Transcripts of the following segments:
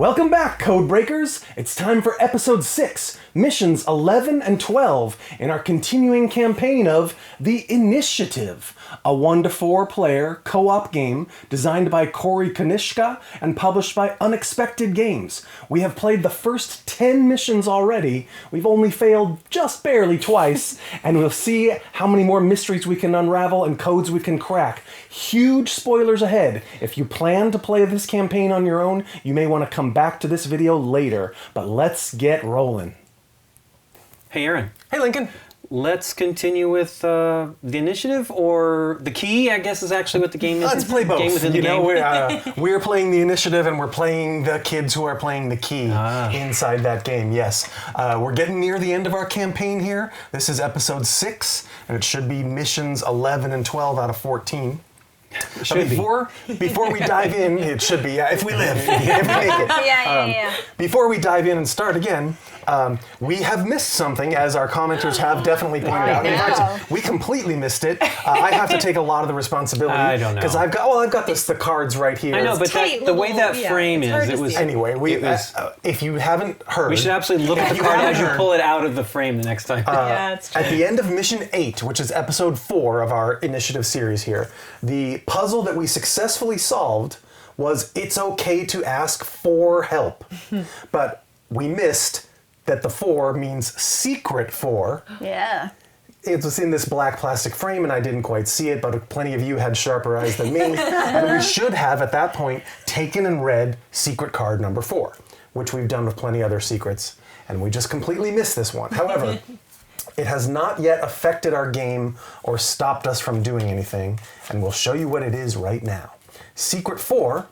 Welcome back, Code Breakers! It's time for Episode 6, Missions 11 and 12, in our continuing campaign of The Initiative, a 1-to-4 player co-op game designed by Corey Konieczka and published by Unexpected Games. We have played the first 10 missions already, we've only failed just barely twice, and we'll see how many more mysteries we can unravel and codes we can crack. Huge spoilers ahead. If you plan to play this campaign on your own, you may want to come back to this video later, but let's get rolling. Hey, Aaron. Hey, Lincoln. Let's continue with the initiative, or the key, I guess, is actually what the game is. Let's play both. Game within the game. We're playing the initiative, and we're playing the kids who are playing the key inside that game, yes. We're getting near the end of our campaign here. This is episode 6, and it should be missions 11 and 12 out of 14. Before we dive in, it should be, if we live, if we make it. Yeah. Before we dive in and start again, we have missed something, as our commenters have definitely pointed out. In fact, we completely missed it. I have to take a lot of the responsibility. I don't know. Because I've got the cards right here. I know, but the way that frame is, it was... Anyway, if you haven't heard... We should absolutely look at the card as you pull it out of the frame the next time. It's true. At the end of Mission 8, which is Episode 4 of our initiative series here, the puzzle that we successfully solved was it's okay to ask for help. But we missed that the 4 means secret 4. Yeah. It was in this black plastic frame and I didn't quite see it, but plenty of you had sharper eyes than me. And we should have, at that point, taken and read secret card number 4, which we've done with plenty other secrets. And we just completely missed this one. However, it has not yet affected our game or stopped us from doing anything, and we'll show you what it is right now. Secret 4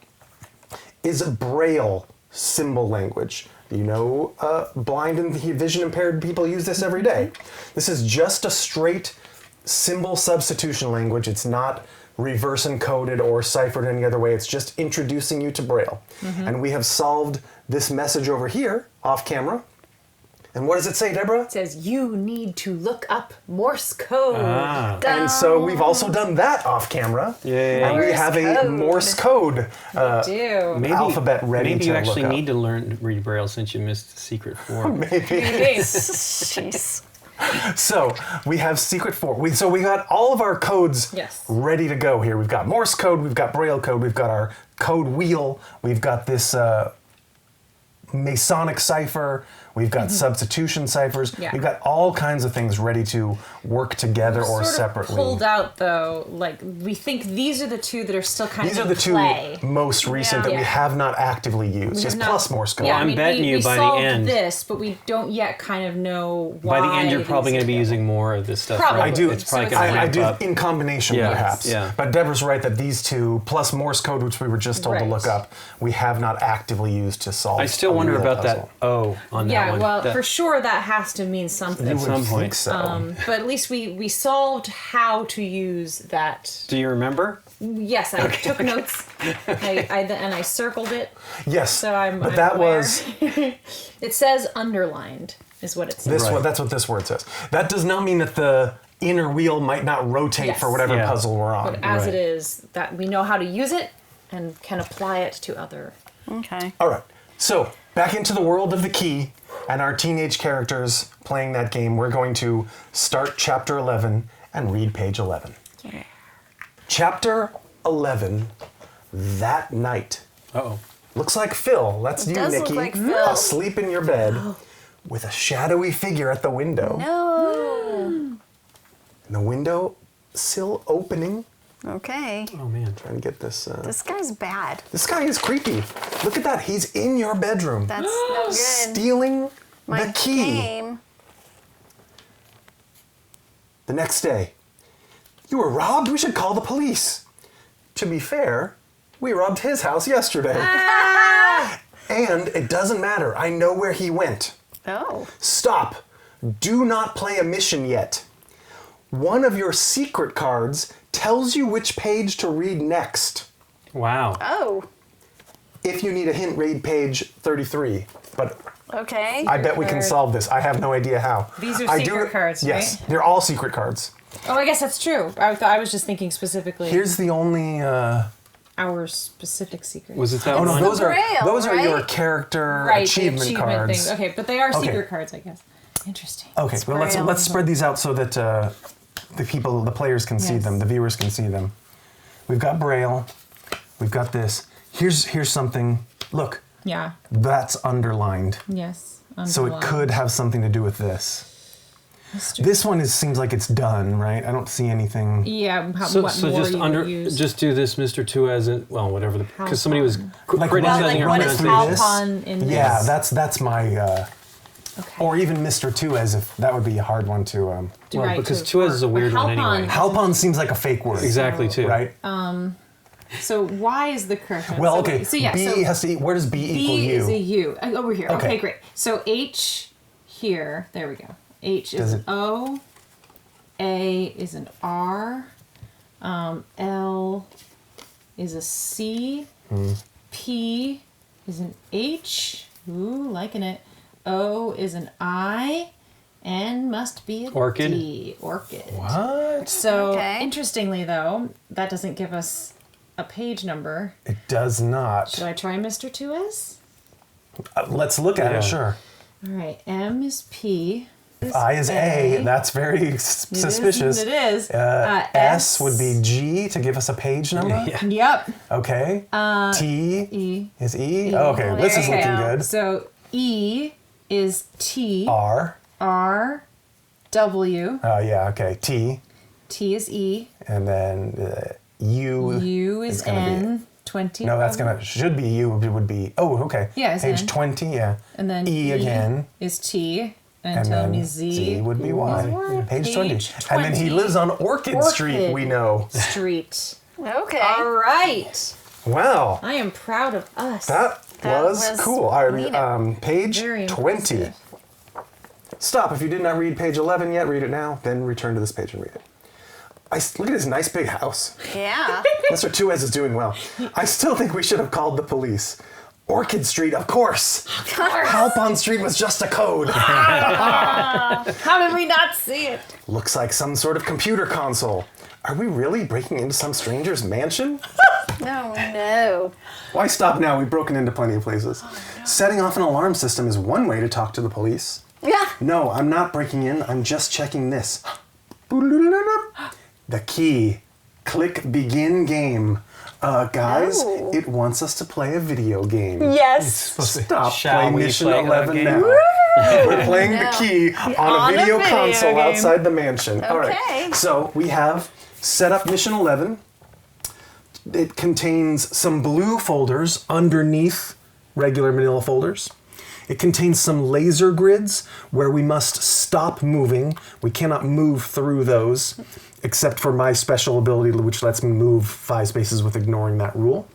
is a Braille symbol language. You know, blind and vision impaired people use this every day. This is just a straight symbol substitution language. It's not reverse encoded or ciphered any other way. It's just introducing you to Braille. And we have solved this message over here, off camera. And what does it say, Deborah? It says, you need to look up Morse code. And so we've also done that off camera. Yeah. And we have a Morse code alphabet ready to look up. Maybe you actually need to learn to read Braille since you missed the secret 4. Maybe. Jeez. So we have secret 4. So we got all of our codes ready to go here. We've got Morse code, we've got Braille code, we've got our code wheel, we've got this Masonic cipher, we've got substitution ciphers, we've got all kinds of things ready to work together or separately. Pulled out though, like we think these are the two that are still kind These of are the play. Two most recent that we have not actively used, just plus Morse code. Yeah, I'm betting you by the end. We solved this, but we don't yet kind of know why. By the end, you're probably going to be using more of this stuff. Probably. Right? I do. It's probably going to ramp up. In combination, perhaps. Yeah. But Deborah's right that these two, plus Morse code, which we were just told to look up, we have not actively used to solve. I still wonder about that O on that one. Yeah, well, for sure that has to mean something. You At some would point. think so. But at least we solved how to use that. Do you remember? Yes, I took notes. I circled it. Yes. So I'm that aware. was. It says underlined, is what it says. That's what this word says. That does not mean that the inner wheel might not rotate for whatever puzzle we're on. But as it is, that we know how to use it and can apply it to other. Okay. All right. So back into the world of the key and our teenage characters playing that game. We're going to start chapter 11 and read page 11. Yeah. Chapter 11, That Night. Uh-oh. Looks like Phil. That's you, does Nikki. look like Phil. Asleep in your bed with a shadowy figure at the window. No. And the window sill opening. Okay. Oh, man. Trying to get this. This guy's bad. This guy is creepy. Look at that. He's in your bedroom. That's no good. Stealing My the key. game. The next day. You were robbed? We should call the police. To be fair, we robbed his house yesterday. And it doesn't matter. I know where he went. Oh. Stop. Do not play a mission yet. One of your secret cards tells you which page to read next. Wow. Oh. If you need a hint, read page 33. But Okay. I bet we can solve this. I have no idea how. These are secret cards, Yes, right? they're all secret cards. Oh, I guess that's true. I was just thinking specifically. Here's the only our specific secrets. Was it that Oh no, one? those are Braille, those are your right? character right, achievement the cards. things. Okay, but they are Okay. secret cards, I guess. Interesting. Okay, well Braille. let's spread these out so that the players can see Yes. them, the viewers can see them. We've got Braille. We've got this. Here's something. Look, Yeah. that's underlined. Yes. So it could have something to do with this. Mr. This one seems like it's done, right? I don't see anything. Yeah. How, So, what so more just you under, would use. just do this, Mr. Two as in, well, whatever the, because somebody was Like criticizing run our it through pronunciation. this. Halpon in this. Yeah, that's my. Okay. Or even Mr. Two as if that would be a hard one to. Do Well, right because to- Tuez is a weird one Halpon anyway. Halpon seems like a fake word. Exactly, too. Right. So Y is the correct one. Well, So- okay. So yeah. B so has to. Where does B equal B U? is a U. Over here. Okay. Okay, great. So H here. There we go. H Does is it- an O. A is an R. L is a C. Hmm. P is an H. Ooh, liking it. O is an I. And must be a Orchid? D. Orchid. What? So, Okay. interestingly, though, that doesn't give us a page number. It does not. Should I try Mr. Tuez? Let's look at Yeah. it. Sure. All right, M is P. I is A. That's very suspicious. It is. S would be G to give us a page number. Yeah. Yep. Okay. T E. is E. Oh, okay, this is There you looking go. good. So E is T. R. R. W. Oh yeah. Okay. T. T is E. And then U. U is gonna be- N. 20. No, that's probably. gonna should be U. It would be. Oh, okay. Yeah, it's Page N. 20. Yeah. And then E again. is T. And And tell then me Z. would be is Y. what? Page 20. Page And then he 20. lives on Orchid Street. Orchid. We know. Street. Okay. All right. Wow. I am proud of us. That That was was cool. All right, neato. page Very 20. impressive. Stop. If you did not read page 11 yet, read it now. Then return to this page and read it. Look at his nice big house. Yeah. Mr. Tuez is doing well. I still think we should have called the police. Orchid Street, of course. Halpon Street was just a code. How did we not see it? Looks like some sort of computer console. Are we really breaking into some stranger's mansion? No, no. Why stop now? We've broken into plenty of places. Setting off an alarm system is one way to talk to the police. Yeah. No, I'm not breaking in. I'm just checking this. The key. Click begin game. Guys, Oh. it wants us to play a video game. Yes. Stop Shall playing we Mission play a 11 game? now. We're playing the No. key on On a a video video console game. outside the mansion. All right. Okay. So we have set up Mission 11. It contains some blue folders underneath regular manila folders. It contains some laser grids where we must stop moving. We cannot move through those, except for my special ability, which lets me move 5 spaces with ignoring that rule.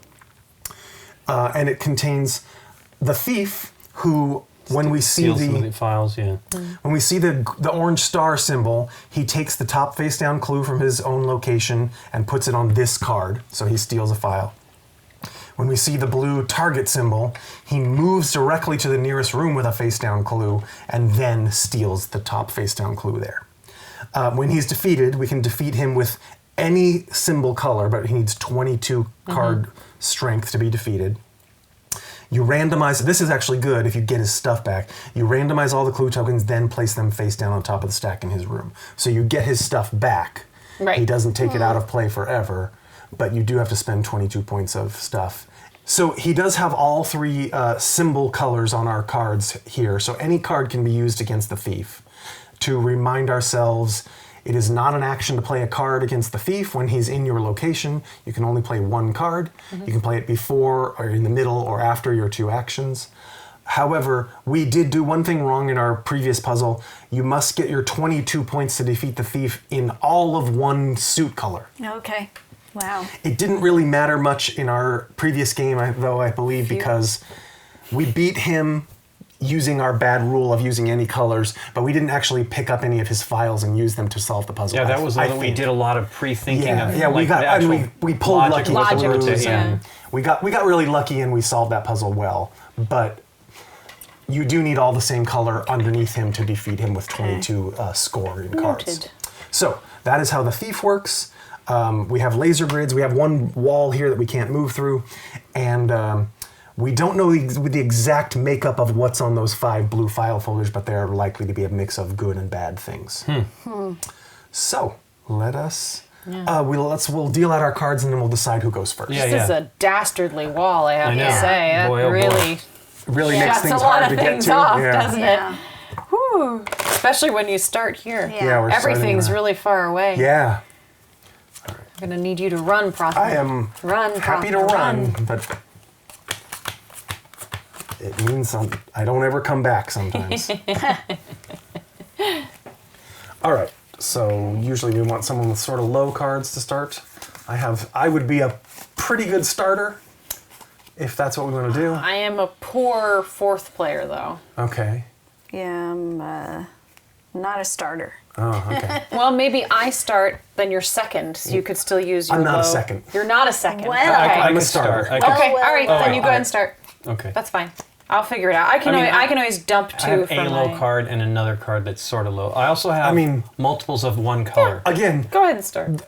And it contains the thief, who, when we see Steal some of the the files, yeah. when we see the orange star symbol, he takes the top face down clue from his own location and puts it on this card, so he steals a file. When we see the blue target symbol, he moves directly to the nearest room with a face down clue and then steals the top face down clue there. When he's defeated, we can defeat him with any symbol color, but he needs 22 card strength to be defeated. You randomize, this is actually good if you get his stuff back. You randomize all the clue tokens, then place them face down on top of the stack in his room. So you get his stuff back. Right. He doesn't take it out of play forever, but you do have to spend 22 points of stuff. So he does have all 3 symbol colors on our cards here. So any card can be used against the thief. To remind ourselves, it is not an action to play a card against the thief when he's in your location. You can only play 1 card. You can play it before or in the middle or after your 2 actions. However, we did do one thing wrong in our previous puzzle. You must get your 22 points to defeat the thief in all of 1 suit color. Okay. Wow. It didn't really matter much in our previous game, though, I believe, because we beat him using our bad rule of using any colors, but we didn't actually pick up any of his files and use them to solve the puzzle. Yeah, that was I one that we think. did a lot of pre-thinking Yeah, of. yeah, we like, got. the I mean, actual we pulled logic lucky with the Logic, rules, yeah. and we got really lucky, and we solved that puzzle well. But you do need all the same color underneath him to defeat him with 22 score in cards. Noted. So that is how the thief works. We have laser grids. We have one wall here that we can't move through. And we don't know the exact makeup of what's on those 5 blue file folders, but they're likely to be a mix of good and bad things. So let us... we'll deal out our cards and then we'll decide who goes first. This is a dastardly wall, I have to say. That Boy, oh boy. Really makes shuts things a lot hard of to get things to. off, Yeah. doesn't Yeah. it? Whew. Especially when you start here. Yeah. We're Everything's starting, really far away. Yeah, I'm gonna need you to run, Prothero. I am Run, happy to Prothero, run, but it means I don't ever come back sometimes. All right, so usually we want someone with sort of low cards to start. I would be a pretty good starter if that's what we want to do. I am a poor 4th player, though. Okay. Yeah, I'm not a starter. Oh, okay. Well, maybe I start, then you're second, so you could still use your I'm not a low. second. You're not a second. Well, okay. I'm a could starter. I could- Okay, well, all right, well. then you go ahead and start. Okay. That's fine. I'll figure it out. I can always dump 2 I have from a low my... card and another card that's sort of low. I also have multiples of one color. Again, Go ahead and start.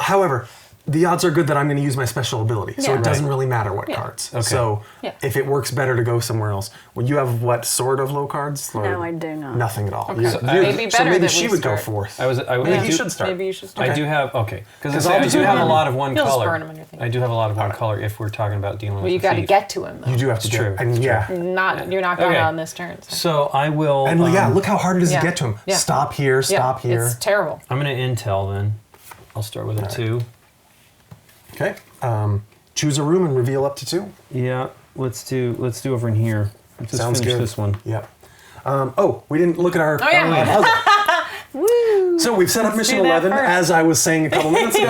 however, the odds are good that I'm going to use my special ability, so Yeah. it doesn't really matter what cards. Okay. So Yeah. if it works better to go somewhere else, well, you have what sort of low cards? Or No, I do not. Nothing at all. So maybe so better maybe that she we would go start. fourth. Maybe he should start. Maybe you should start. I do have because I'll I just do have a burn lot of one You'll just color. burn 'em on your thing. I do have a lot of one color if we're talking about dealing Well, with you the got to thief. get to him, though. You do have to true. get. I mean, yeah. You're not going Okay. on this turn. So. So I will. And look how hard it is yeah. to get to him. Yeah. Stop here. Stop here. It's terrible. I'm going to intel then. I'll start with a 2. Okay. Choose a room and reveal up to 2. Yeah, let's do over in here. Let's just Sounds finish good. this one. Yep. We didn't look at our. Oh, yeah. puzzle. So we've set up mission do that 11, first. as I was saying a couple minutes ago,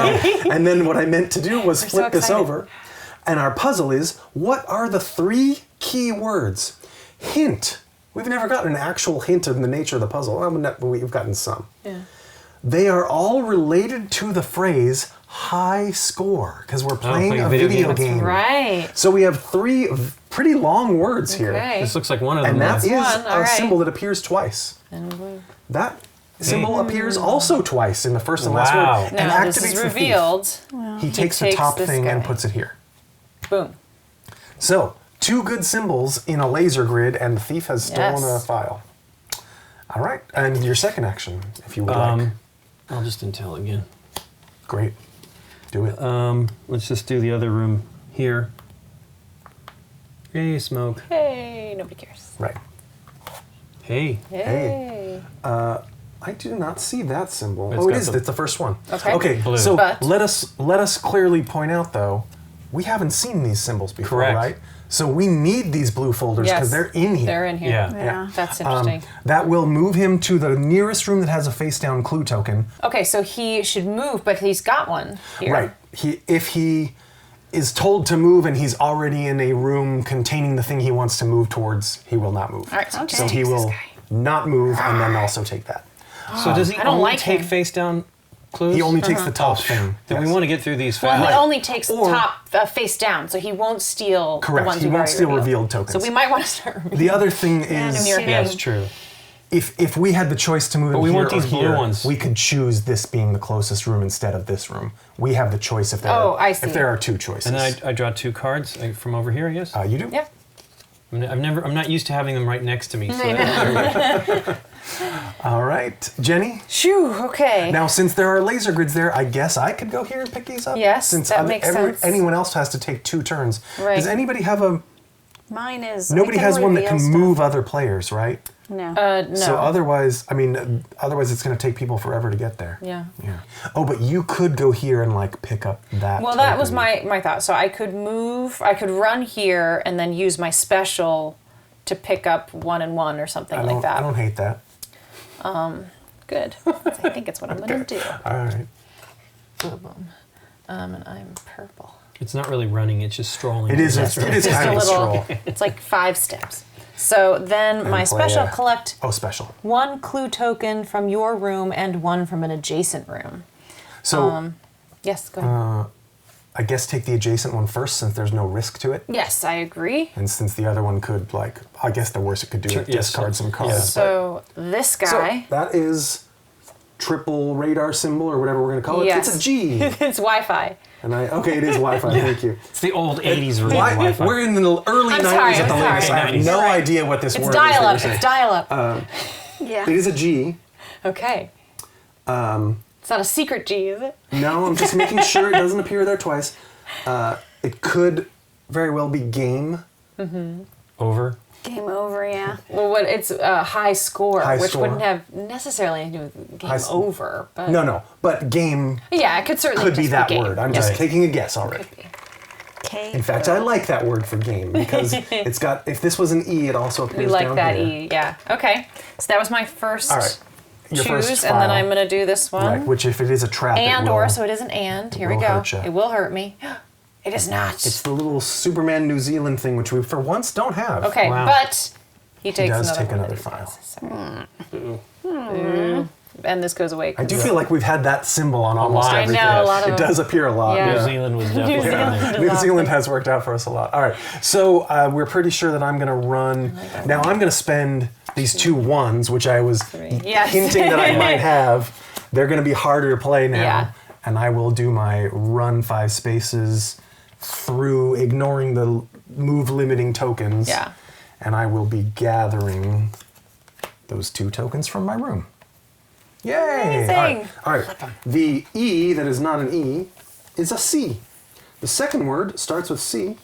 and then what I meant to do was so flip this excited. over, and our puzzle is: what are the 3 key words? Hint. We've never gotten an actual hint of the nature of the puzzle. Well, we've gotten some. Yeah. They are all related to the phrase high score because we're playing playing a video video games. game. Right. So we have 3 pretty long words here. Okay. This looks like one of them. And that is one, all a right. symbol that appears twice. And blue. That symbol appears also twice in the first and last Wow. word. And Now this activates is the thief. revealed. He takes the takes top this thing and guy. puts it here. Boom. So, 2 good symbols in a laser grid, and the thief has stolen Yes. a file. All right, and your second action, if you would like. I'll just intel again. Great. Do it. Let's just do the other room here. Hey, smoke. Hey, nobody cares. Right. Hey. Hey. I do not see that symbol. It's Oh, it got is. the- It's the first one. Okay. Okay. Blue. So But- let us clearly point out though, we haven't seen these symbols before, Correct. right? So we need these blue folders because Yes. they're in here. They're in here. Yeah. Yeah. That's interesting. That will move him to the nearest room that has a face down clue token. Okay, so he should move, but he's got one here. Right. If he is told to move and he's already in a room containing the thing he wants to move towards, he will not move. All right, so Okay. So he takes this will guy. not move and then also take that. So does he I don't only like take him. face down clues? He only takes the top thing. Then we Yes. want to get through these Well, fast. he only takes Or- top face down, so he won't steal Correct, the ones he we've won't already steal revealed. revealed tokens. So we might want to start revealing. The other thing is, near him. That's true. if we had the choice to move But him we here want these or blue here, ones. we could choose this being the closest room instead of this room. We have the choice if there Oh, are, I see. if there are 2 choices. And then I draw 2 cards from over here, I guess. You do? Yeah. I'm not used to having them right next to me. So that, All right, Jenny. Shoo, okay. Now, since there are laser grids there, I guess I could go here and pick these up. Yes, since that makes sense. anyone else has to take 2 turns. Right. Does anybody have a? Mine is. Nobody I has one that can reveal stuff. move other players, right? No. No. So otherwise, otherwise it's going to take people forever to get there. Yeah. Yeah. Oh, but you could go here and like pick up that. Well, that was token. my thought. So I could move, I could run here and then use my special to pick up 1 and 1 or something like that. I don't hate that. Good. I think it's what I'm going to do. All right. Boom. And I'm purple. it's not really running; it's just strolling. It is. It is Just kind a of a little, stroll. it's like 5 steps. So then my play special a- collect Oh, special. 1 clue token from your room and 1 from an adjacent room. So Yes, go ahead. I guess take the adjacent one first, since there's no risk to it, Yes, I agree. and since the other one could I guess the worst it could do is Yes, discard some cards. yeah. but- So this So guy, that is triple radar symbol or whatever we're going to call it. Yes. It's a G. It's Wi-Fi. And it is Wi-Fi. Thank you. It's the old 80s version of Wi-Fi. We're in the early I'm 90s sorry, at the I'm latest. sorry. I have no idea what this It's word dial-up. is. that It's you're dial-up. Yeah. saying. It is a G. Okay. It's not a secret G, is it? No, I'm just making sure it doesn't appear there twice. It could very well be game. Over. Game over, yeah. Well, it's a high score, High which score. wouldn't have necessarily anything to do with game High s- over. But No, but game yeah, it could certainly could be just that game. word. I'm Yeah. just taking a guess already. Could be. Okay. In fact, I like that word for game because it's got, if this was an E, it also appears We like down that here. E, yeah. Okay, so that was my first All right. Your choose, first and then file. I'm going to do this one. Right, which if it is a trap, And it will, or, so it is an and. Here we will go. hurt ya. It will hurt me. It is not. It's the little Superman New Zealand thing, which we for once don't have. Okay, Wow. but he takes does another take one another that he file. passes, so. And this goes away. I do feel like we've had that symbol on almost lot. I everything. know, a lot of it them. does appear a lot. Yeah. New Zealand was definitely Zealand. New Zealand has worked out for us a lot. All right, so we're pretty sure that I'm going to run. Now I'm going to spend these 2 ones, which I was Yes. hinting that I might have. They're going to be harder to play now, Yeah. and I will do my run 5 spaces through ignoring the move limiting tokens. Yeah. And I will be gathering those 2 tokens from my room. Yay! Amazing. All right. The E that is not an E is a C. The second word starts with C,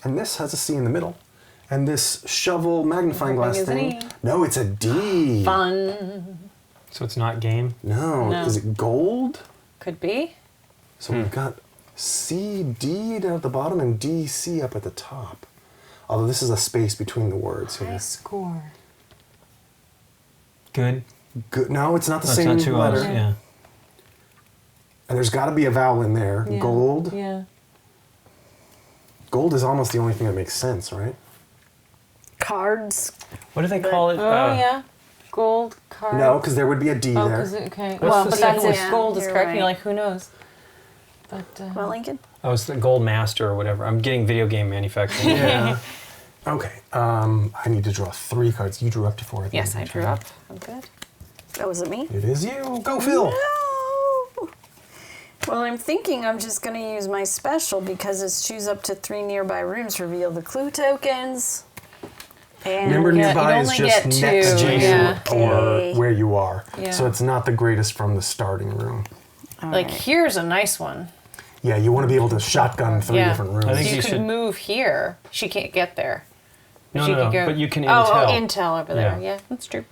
and this has a C in the middle. And this shovel magnifying glass Everything is thing. an E. No, it's a D. Fun. So it's not game. No. No. Is it gold? Could be. So we've got C, D down at the bottom and D, C up at the top. Although this is a space between the words here. High score. Good. Good. No, it's not the That's same not 2 letter. O's. Yeah. And there's got to be a vowel in there. Yeah. Gold. Yeah. Gold is almost the only thing that makes sense, right? Cards. What do they call it? Oh, yeah. Gold card. No, because there would be a D Oh, there. 'cause okay. What's Well, the but that's second if one? gold is You're correct. right. You're like, who knows? But Well, Lincoln. Oh, it's the Gold Master or whatever. I'm getting video game manufacturing. Yeah. Okay. I need to draw 3 cards. You drew up to 4. at the yes, end I of the drew turn. up. I'm good. Oh, was it me? It is you. Go, Phil. No. Well, I'm thinking I'm just going to use my special because it's choose up to 3 nearby rooms, reveal the clue tokens. And Remember, Yeah, nearby you'd is only just get next 2, to you yeah. Okay. or where you are. Yeah. So it's not the greatest from the starting room. Like, here's a nice one. Yeah, you want to be able to shotgun 3 Yeah. different rooms. I think So you you could should- move here. She can't get there. No, She no, could no, go- but you can Oh, intel. intel over there. Yeah. Yeah, that's true.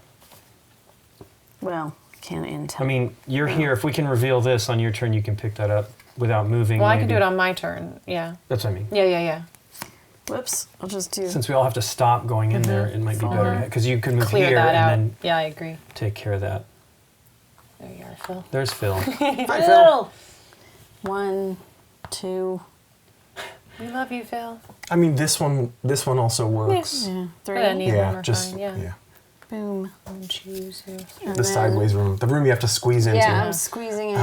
well, can't intel. I mean, you're here. If we can reveal this on your turn, you can pick that up without moving. Well, I can maybe. do it on my turn. Yeah. That's what I mean. Yeah. Whoops. I'll just do. Since we all have to stop going in there, it might be better because you can move Clear here that out. and then Yeah, I agree. take care of that. There you are, Phil. There's Phil. Hi, Phil. 1, 2, We love you, Phil. I mean, this one also works. yeah, 3. But I need- Either one Yeah, are just fine, yeah. Boom. And choose here. And The then- sideways room, the room you have to squeeze into. Yeah, I'm squeezing in.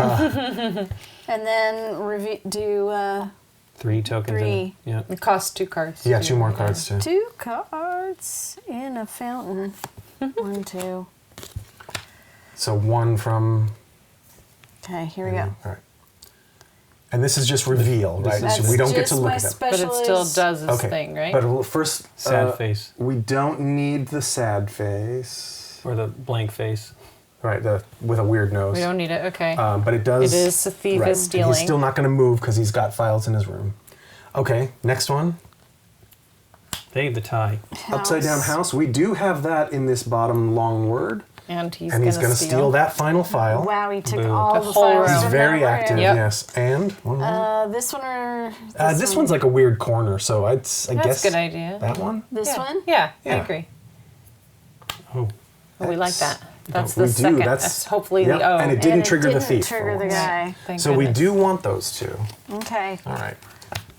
And then do 3 tokens. 3. Yeah. It costs 2 cards. Yeah, too. 2 more cards too. 2 cards in a fountain. 1, 2. So 1 from. Okay, here we go. All right. And this is just reveal, right? That's So we don't get just to look my at them. But it special still is- does its Okay. thing, right? But first, Sad face we don't need the sad face. or the blank face. Right, with a weird nose. we don't need it. Okay. But it does. It is a thief right, is and stealing. He's still not going to move because he's got files in his room. Okay, next one. They the tie. Upside down house. We do have that in this bottom long word. and he's And he's going to steal that final file. Wow, he took Boo. all The the whole files room. He's from very that room. active, Yep. yes. And one more. This one or This one's like a weird corner, so I guess That's a good idea. that one. this yeah. one? Yeah, I Yeah. agree. Oh, Oh, we like that. That's we the do, second. that's- That's hopefully Yep, the O. and it didn't And trigger the didn't thief. trigger the for once. guy. Thank So we goodness. do want those 2. Okay. All right.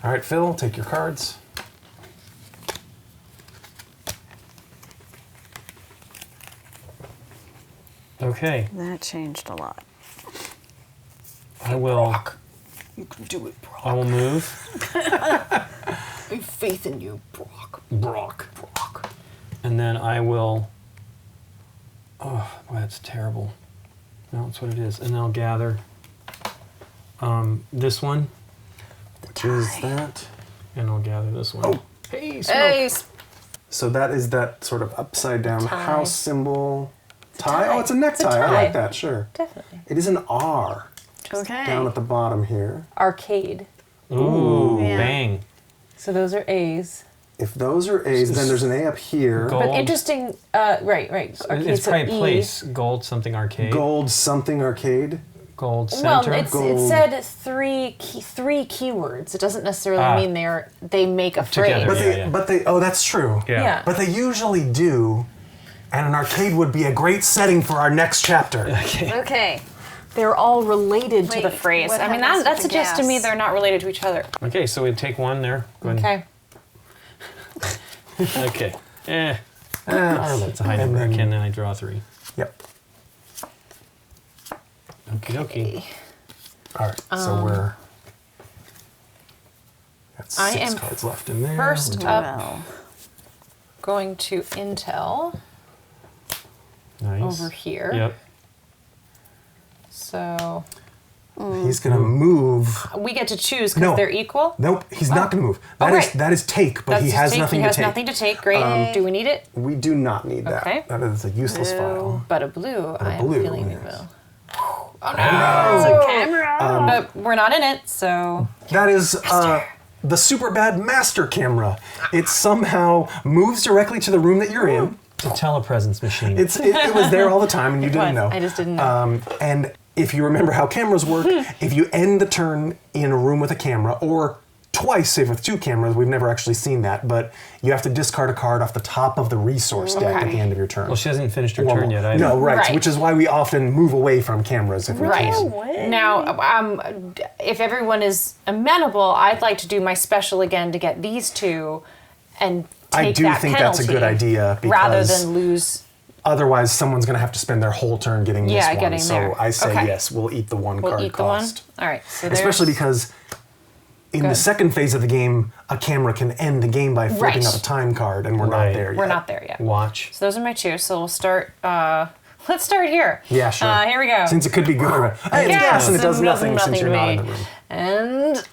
All right, Phil, take your cards. okay. That changed a lot. I will. You can do it, Brock. I will move. I have faith in you, Brock. Brock. And then I will. Oh, boy, that's terrible. No, that's what it is. And I'll gather this one, Which is that? and I'll gather this one. Oh. Hey, smoke. Hey, So that is that sort of upside down Tie. house symbol. Tie? tie. Oh, it's a necktie. It's a I tie. like that, sure. Definitely. It is an R okay. down at the bottom here. Arcade. Ooh, Yeah. bang. So those are A's. If those are A's, then there's an A up here. Gold. But interesting, right. Arcade, It's so probably E. place. Gold something arcade. Gold something arcade. Gold Well, center. it Gold. said three keywords. It doesn't necessarily mean they make a phrase. Together. But Yeah, they oh, that's true. Yeah. But they usually do, and an arcade would be a great setting for our next chapter. Okay. They're all related to the Wait, phrase. what I mean, happens that with the suggests to me gas? they're not related to each other. Okay, so we take one there. Go ahead. Okay. Okay. That's a high number. then- And then I draw 3. Yep. Okie dokie. All right. So we're. Got I 6 am cards left in there. first We'll up. Well, Going to Intel Nice. over here. Yep. So He's gonna move. we get to choose because No. they're equal. Nope, he's not gonna move. Oh, That is right. that is take, but That's he just has take. nothing He to has take. nothing to take. Great. Do we need it? We do not need that. Okay. That is a useless file. But a blue, I am blue, feeling we yes. will. camera. But we're not in it, so That is the super bad master camera. It somehow moves directly to the room that you're in. It's a telepresence machine. It was there all the time, and you didn't know. I just didn't know. And if you remember how cameras work, if you end the turn in a room with a camera, or twice, say with 2 cameras, we've never actually seen that, but you have to discard a card off the top of the resource deck at the end of your turn. Well, she hasn't finished her Or turn more. yet either. No, right, Right. which is why we often move away from cameras if we Right. can. Now, if everyone is amenable, I'd like to do my special again to get these 2 and take I do that think that's a good penalty idea rather because than lose. otherwise someone's going to have to spend their whole turn getting this one. getting So there. I say Okay. yes, we'll eat the 1 We'll card eat the one. cost. All right. So there's, Especially because in the Good. second phase of the game, a camera can end the game by flipping Right. up a time card, and we're Right. not there yet. we're not there yet. Watch. So those are my 2. So we'll start. Let's start here. Yeah, sure. Here we go. Since it could be good or hey, it's Gas. gas and it does Nothing nothing since to you're not me. in the room. And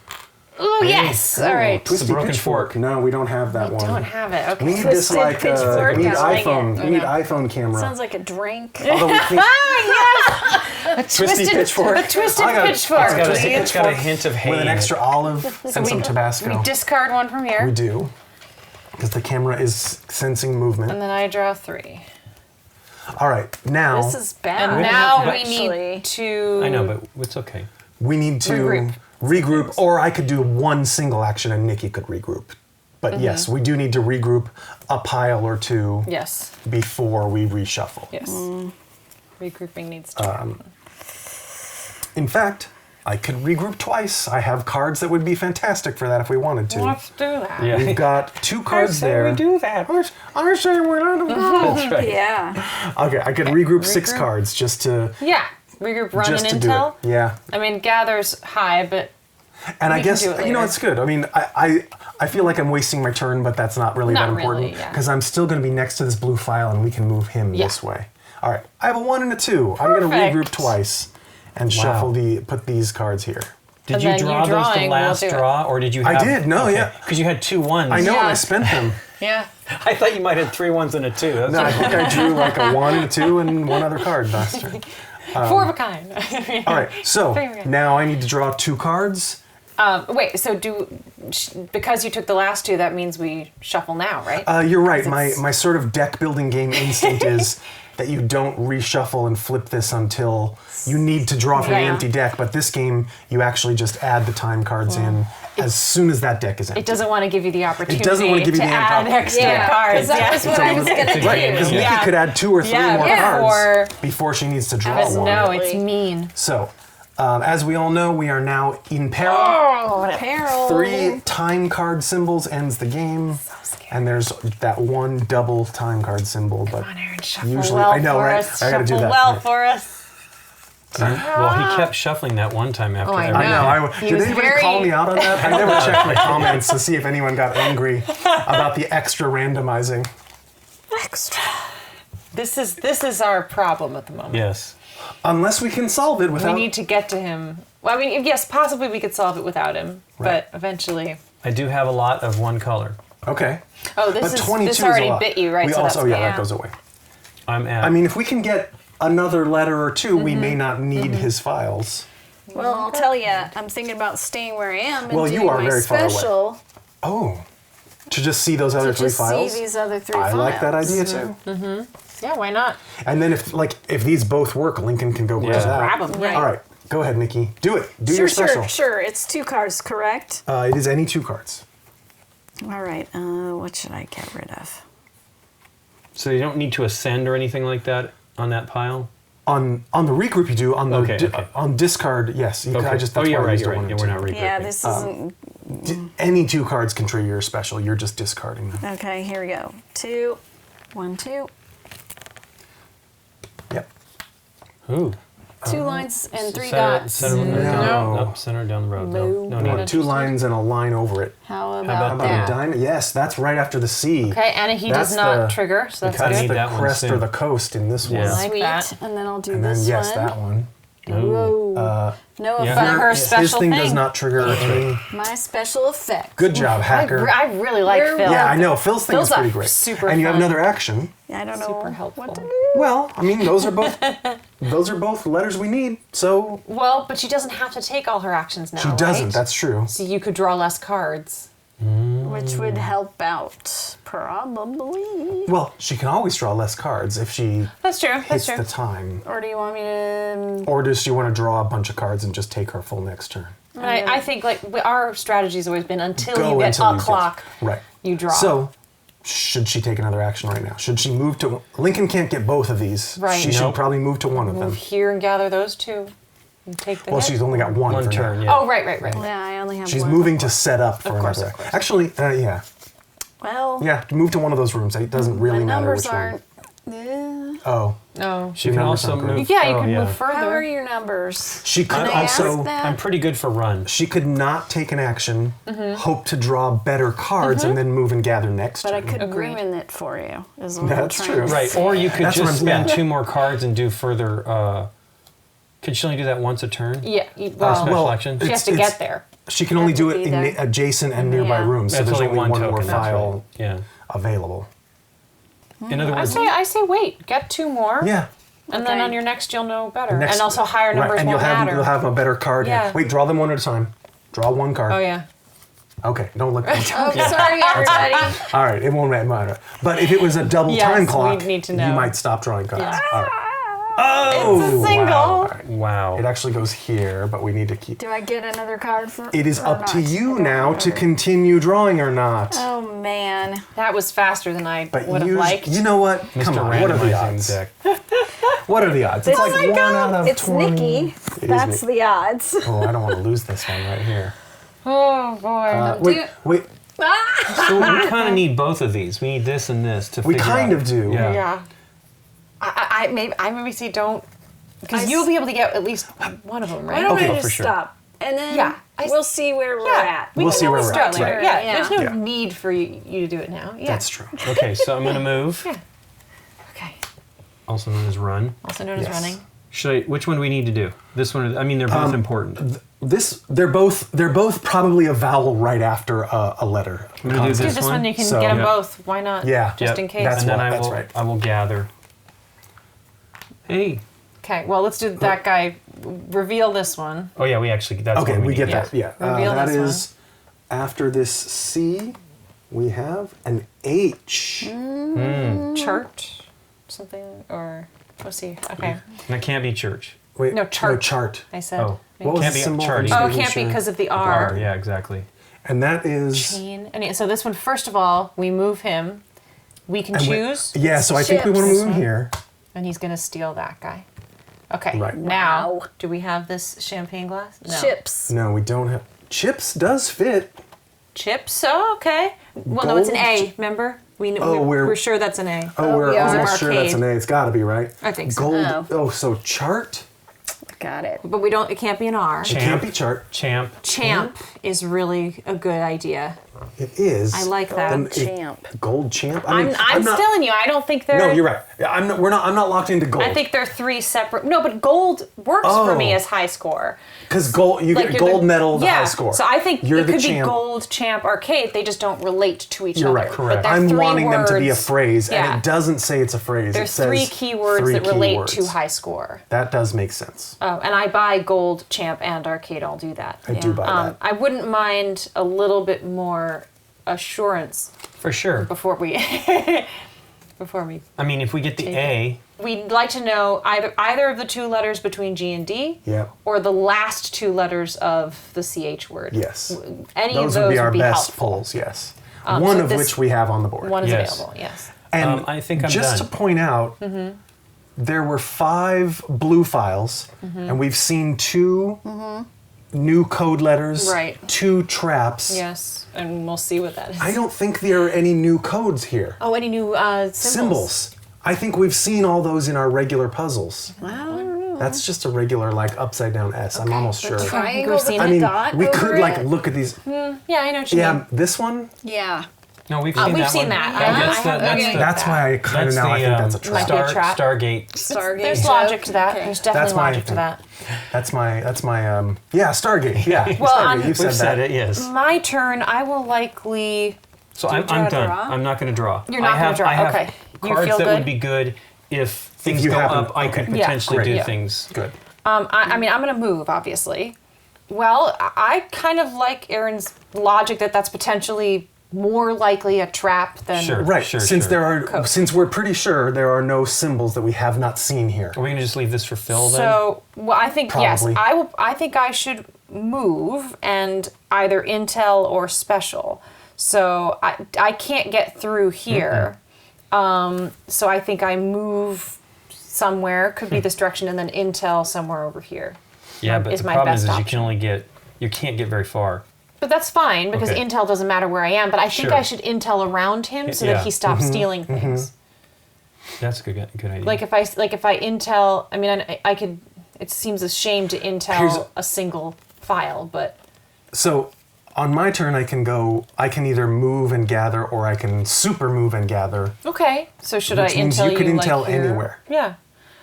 oh yes! All right. Twisty broken pitchfork. No, we don't have that one. Don't have it. Okay. We need this Twisted like pitchfork, we need I like iPhone. it. We need iPhone camera. Sounds like a drink. Although we can't, Twisty pitchfork. A twisted I got it. pitchfork. It's got a- please. It's got a hint of hay. with an in it. extra olive and some Tabasco. We discard one from here, We do, because the camera is sensing movement. and then I draw 3. All right, now This is bad. And now we actually. need to. I know, but it's okay. we need to regroup, or I could do 1 single action and Nikki could regroup. But yes, we do need to regroup a pile or 2 Yes. before we reshuffle. Yes. Regrouping needs to happen. In fact, I could regroup twice. I have cards that would be fantastic for that if we wanted to. Let's do that. Yeah. We've got 2 cards there. we do that. I say we let them go. That's right. Yeah. Okay, I could regroup 6 regroup. cards just to Yeah. Regroup, run, just and to intel. do it. Yeah, I mean, gather's high, but and I We can guess do it you know later. it's good. I mean, I feel like I'm wasting my turn, but that's not really Not that really, important yeah. because I'm still going to be next to this blue file, and we can move him Yeah. this way. All right, I have a 1 and a 2. I'm going to Perfect. regroup twice and shuffle put these cards here. Did And you then draw you those the drawing will last do it. draw, or did you I have... did, no, yeah. Because you had 2 1s. I know, and I Yeah. spent them. yeah. I thought you might have 3 1s and a 2. That's No, I think I drew like a 1 and a 2 and 1 other card last turn. 4 of a kind. All right, so Very good. now I need to draw 2 cards. Wait, so because you took the last 2, that means we shuffle now, right? You're right. My it's- my sort of deck building game instinct is that you don't reshuffle and flip this until you need to draw from the Yeah. empty deck. But this game, you actually just add the time cards in as soon as that deck is empty. It doesn't want to give you the opportunity doesn't want to give you the add opportunity. extra Yeah, cards. because that Yeah. was what I was going to Right, do. because Nikki Yeah. could add 2 or 3 Yeah, more yeah. cards before she needs to draw But one. no, it's mean. So, as we all know, we are now in peril. Oh, Peril. 3 time card symbols ends the game. scary. And there's that 1 double time card symbol, but Come on, Aaron, shuffle usually well I know, for right? us. I gotta do Shuffle that. well Right. for us. Well, he kept shuffling that one time after I every... I know. He Did was anybody very- call me out on that? I never checked my comments to see if anyone got angry about the extra randomizing. Extra. This is our problem at the moment. Yes. Unless we can solve it without. We need to get to him. Well, I mean, yes, possibly we could solve it without him, Right. but eventually. I do have a lot of one color. Okay. Oh, But this 22 is already a lot. bit you, right? We So also, that's yeah, that yeah. goes away. I'm at. I mean, if we can get another letter or two, we may not need his files. Well, I'll tell you, I'm thinking about staying where I am and Well, you doing are my very far away. special Oh. To just see those other to three just files? see these other three I files. like that idea too. Yeah, why not? And then if these both work, Lincoln can go grab Yeah. that. Grab 'em, right. All right. Go ahead, Nikki. Do it. Do your special. Sure. It's 2 cards, correct? It is any 2 cards. All right. What should I get rid of? So you don't need to ascend or anything like that on that pile? On the regroup you do. On the Okay. on discard, yes. You can, I just that's you're why I right. used You're a right. one Yeah, and we're two. not regrouping. Yeah, this isn't. Any 2 cards can trigger your special. You're just discarding them. Okay, here we go. 2, 1, 2. Yep. Ooh. 2 lines and 3 Center, dots. Center, No. no, center down the road. No, No. no You need. want 2 lines and a line over it. How about about, How about that? a diamond? Yes, that's right after the C. Okay, and he That's does not the- trigger, so that's That's need the good. that one crest or soon. the coast in this Yeah. one. Like Sweet. that. And then I'll do And then this yes, one. that one. Whoa. No Yeah. effect. Her His special thing thing. does not trigger any. My special effect. Good job, hacker. I really like You're Phil. Yeah, I know. Phil's thing Phil's is pretty a great. super and you have fun. another action. I don't know Super helpful. what to do. Well, I mean, those are both letters we need. So Well, but she doesn't have to take all her actions now. she doesn't. Right? That's true. So you could draw less cards. Which would help out, probably. Well, she can always draw less cards if she That's true. That's hits true. the time. Or do you want me to? Or does she want to draw a bunch of cards and just take her full next turn? I think our strategy's always been until Go you get until a you get- clock, Right. you draw. So, should she take another action right now? Should she move to... Lincoln can't get both of these. Right. She should Nope. probably move to one of them. move here and gather those 2 and take the Well, hit. she's only got one for turn, now. yeah. Oh, right. Yeah, I only have She's one. moving to set up for course, another. of course. Actually, yeah. Well, Yeah, move to one of those rooms. It doesn't my really matter numbers which aren't. one. Oh. No. She can numbers also sound good. move. Yeah, you oh, can yeah. move further. How are your numbers? She could Can I also... ask that? I'm pretty good for run. She could not take an action, hope to draw better cards, and then move and gather next But I turn. could Agreed. ruin it for you. Is what That's I'm trying true. to Right, say. or you could That's what just I'm- spend yeah. 2 more cards and do further. Could she only do that once a turn? Yeah. Special well, action? she has to it's- get there. She can only Have do to it be in there. adjacent and nearby Yeah. rooms, so That's there's only one more token. That's file right. Yeah. available. In other words, I say wait, get 2 more. Yeah. And then Okay. on your next you'll know better. Next- and also higher numbers right, and won't matter. you'll have a better card. Yeah. Wait, draw them one at a time. Draw one card. Oh yeah. Okay, don't look. Oh, sorry, everybody. All right, it won't matter. But if it was a double Yes, time we clock, need to you know. might stop drawing cards. Yeah. All right. Oh, It's a single. wow. wow. It actually goes here, but we need to keep. Do I get another card for? It is or up to not? you I don't now to remember. continue drawing or not. Oh man. That was faster than I But would have liked. you know what? Mr. Come on, what are the Randomizing odds? deck. What are the odds? It's like my 1 God, out of it's 20. Nikki. It is That's Nikki. the odds. Oh, I don't want to lose this one right here. Oh boy. Wait. So we kind of need both of these. We need this and this to We figure kind out. of do. Yeah. Yeah. I maybe say don't, because you'll be able to get at least one of them, Why right? don't Okay. I Oh, just for sure. stop? And then Yeah, we'll see where we're at. we We'll can see where always we're start at, later. right. Yeah, Yeah. there's no Yeah. need for you to do it now. Yeah. That's true. Okay, so I'm going to move, Yeah. Okay. also known as run. Also known as Yes. running. Which one do we need to do? This one, I mean, they're both important. They're both probably a vowel right after a letter. I'm gonna do Do this this one, you can So- get them Yep. both. Why not? Yeah. Just Yep. in case. That's And then why- I will, right. I will gather. Hey. Okay. Well, let's do that guy. Reveal this one. Oh yeah, we actually, that's Okay, what we get need. that. Yeah. Reveal That this one. is after this C, we have an H. Chart. Something or let's see. Okay. And that can't be church. Wait, No, chart. No, chart. I said. Oh. What was Can't the be symbol? charting. I'm just Oh, it making can't be sure. because of the R, R. yeah, exactly. And that is. Chain. And so this one, first of all, we move him. We can and we- choose, Yeah, so I think we Chips. want to move him This one. here. and he's gonna steal that guy. Okay. Right. Now, Wow. do we have this champagne glass? No. Chips. No, we don't have. Chips does fit. Chips. Oh, okay. Well, no, it's an Gold A. Remember? Oh, we're sure that's an A. Oh, we're yeah. almost sure that's Arcade. an A. It's got to be, right? I think so. Gold. Oh. Oh, so chart? Got it. But it can't be an R. It can't be chart. Champ. Champ is really a good idea. It is. I like that. Then Champ. Gold champ. I'm not, telling you, I don't think they're. No, you're right. I'm not locked into gold. I think they're three separate. No, but gold works for me Oh. as high score. Because gold, you get you're gold the- medal, the yeah. high score. So I think You're it the could champ. be gold, champ, arcade. They just don't relate to each You're other. right. But Correct. they're I'm three wanting them to be a words- phrase, Yeah. and it doesn't say it's a phrase. There's it says three keywords three that relate keywords. to high score. That does make sense. Oh, and I buy gold, champ, and arcade. I'll do that. I do buy that. I wouldn't mind a little bit more assurance For sure. before we I mean, if we get the Take A, We'd like to know either of the two letters between G and D, Yeah. or the last two letters of the CH word. Yes. Any Those of would those be our best helpful. polls, yes. So One of this- which we have on the board. One is Yes. available. Yes. And I think I'm just done. to point out, there were 5 blue files, Mm-hmm. and we've seen 2 new code letters, Right. 2 traps. Yes, and we'll see what that is. I don't think there are any new codes here. Oh, any new symbols? I think we've seen all those in our regular puzzles. I don't know. That's just a regular, like, upside down S. I'm almost sure. Triangle We've with seen a I mean, dot we over could, it? like, look at these. Yeah, I know what you Yeah, mean. this one? Yeah. no, we've seen We've that seen one. that. Oh, that's I the, have- that's okay. the, That's why I kind of that's now I the, think that's a trap. Might be a trap. Stargate. Stargate. There's joke. logic to that. Okay. There's definitely That's my logic to thing. that. That's my yeah, Stargate. Yeah. Well, Stargate. You've We've said said that. it, yes. My turn. I will likely. So Do I'm you draw done. draw? I'm not going to draw. You're not I gonna have, draw, I have okay. You cards feel that good? would be good if things you go happen- up. I could okay. Yeah. potentially Great. do Yeah. things. Good. I mean, I'm going to move, obviously. Well, I kind of like Aaron's logic that that's potentially more likely a trap than. Sure. Right. Since sure. there are, Code. since we're pretty sure there are no symbols that we have not seen here. Are we going to just leave this for Phil then? So, well, I think Probably. yes. I will. I think I should move and either intel or special. So I can't get through here. So I think I move somewhere. Could be this direction, and then intel somewhere over here. yeah, but is the my problem best is you option. can only you can't get very far. But that's fine because Okay. intel doesn't matter where I am. But I think Sure. I should intel around him so Yeah. that he stops stealing things. That's a good idea. Like if I intel, I mean I could. It seems a shame to intel Here's- a single file, but So on my turn, I can either move and gather, or I can super move and gather. okay. So should Which I means intel you could like, intel here? anywhere. Yeah.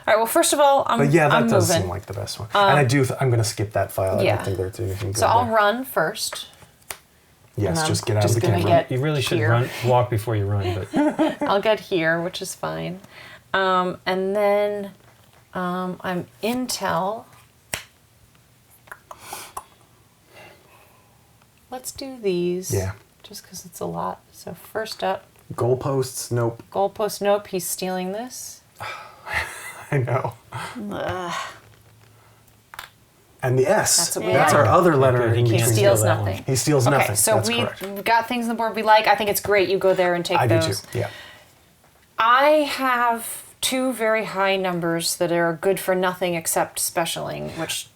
All right. Well, first of all, I'm But yeah, that I'm does moving. seem like the best one. and I do. I'm going to skip that file. I Yeah. don't think there's anything good So I'll there. run first. Yes, and just I'm get out just of the gonna camera. get- you really should here. walk before you run. But I'll get here, which is fine. And then I'm intel. Let's do these. Yeah. Just because it's a lot. So first up, Goalposts. Nope. goalpost. Nope. He's stealing this. I know. Ugh. And the S. That's what we That's like. our other letter Good, he in can't between. Steals steal that one. nothing. He steals Okay, nothing. so That's we've correct. got things on the board we like. I think it's great. You go there and take I do those. too. Yeah. I have 2 very high numbers that are good for nothing except specialing, which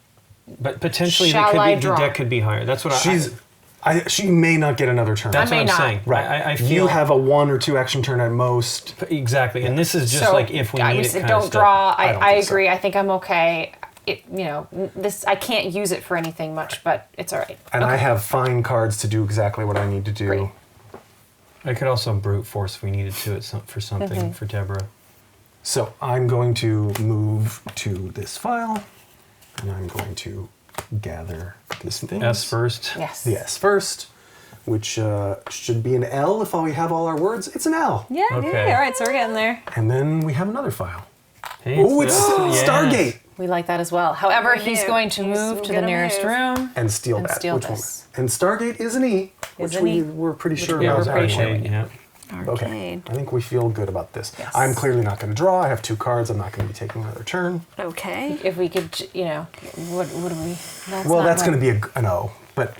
but potentially Shall I the draw? deck could be higher. That's what She may not get another turn. That's I may what I'm not. saying. right. I feel you have a 1 or 2 action turn at most. exactly, and this is just so like if we I need was- it. Kind don't of stuff. draw. I don't I think so. agree. I think I'm okay. This I can't use it for anything much, but it's all right. And I have fine cards to do exactly what I need to do. Great. I could also brute force if we needed to for something Mm-hmm. for Deborah. So I'm going to move to this file, and I'm going to gather this thing. S first. Yes. The S first, which should be an L if we have all our words. It's an L. Yeah. Okay. Yeah. All right. So we're getting there. And then we have another file. Hey, Oh, it's yes. Stargate. We like that as well. However, We he's do. going to He's move to the gonna nearest move. room. And steal And that. steal which this. one? And Stargate is an E, which Is an we E. were pretty sure Yeah, about. we're pretty anyway. sure. Yeah. Okay. Arcade. I think we feel good about this. Yes. I'm clearly not going to draw. I have 2 cards. I'm not going to be taking another turn. Okay. If we could, what do we? Well, that's going to be an O. But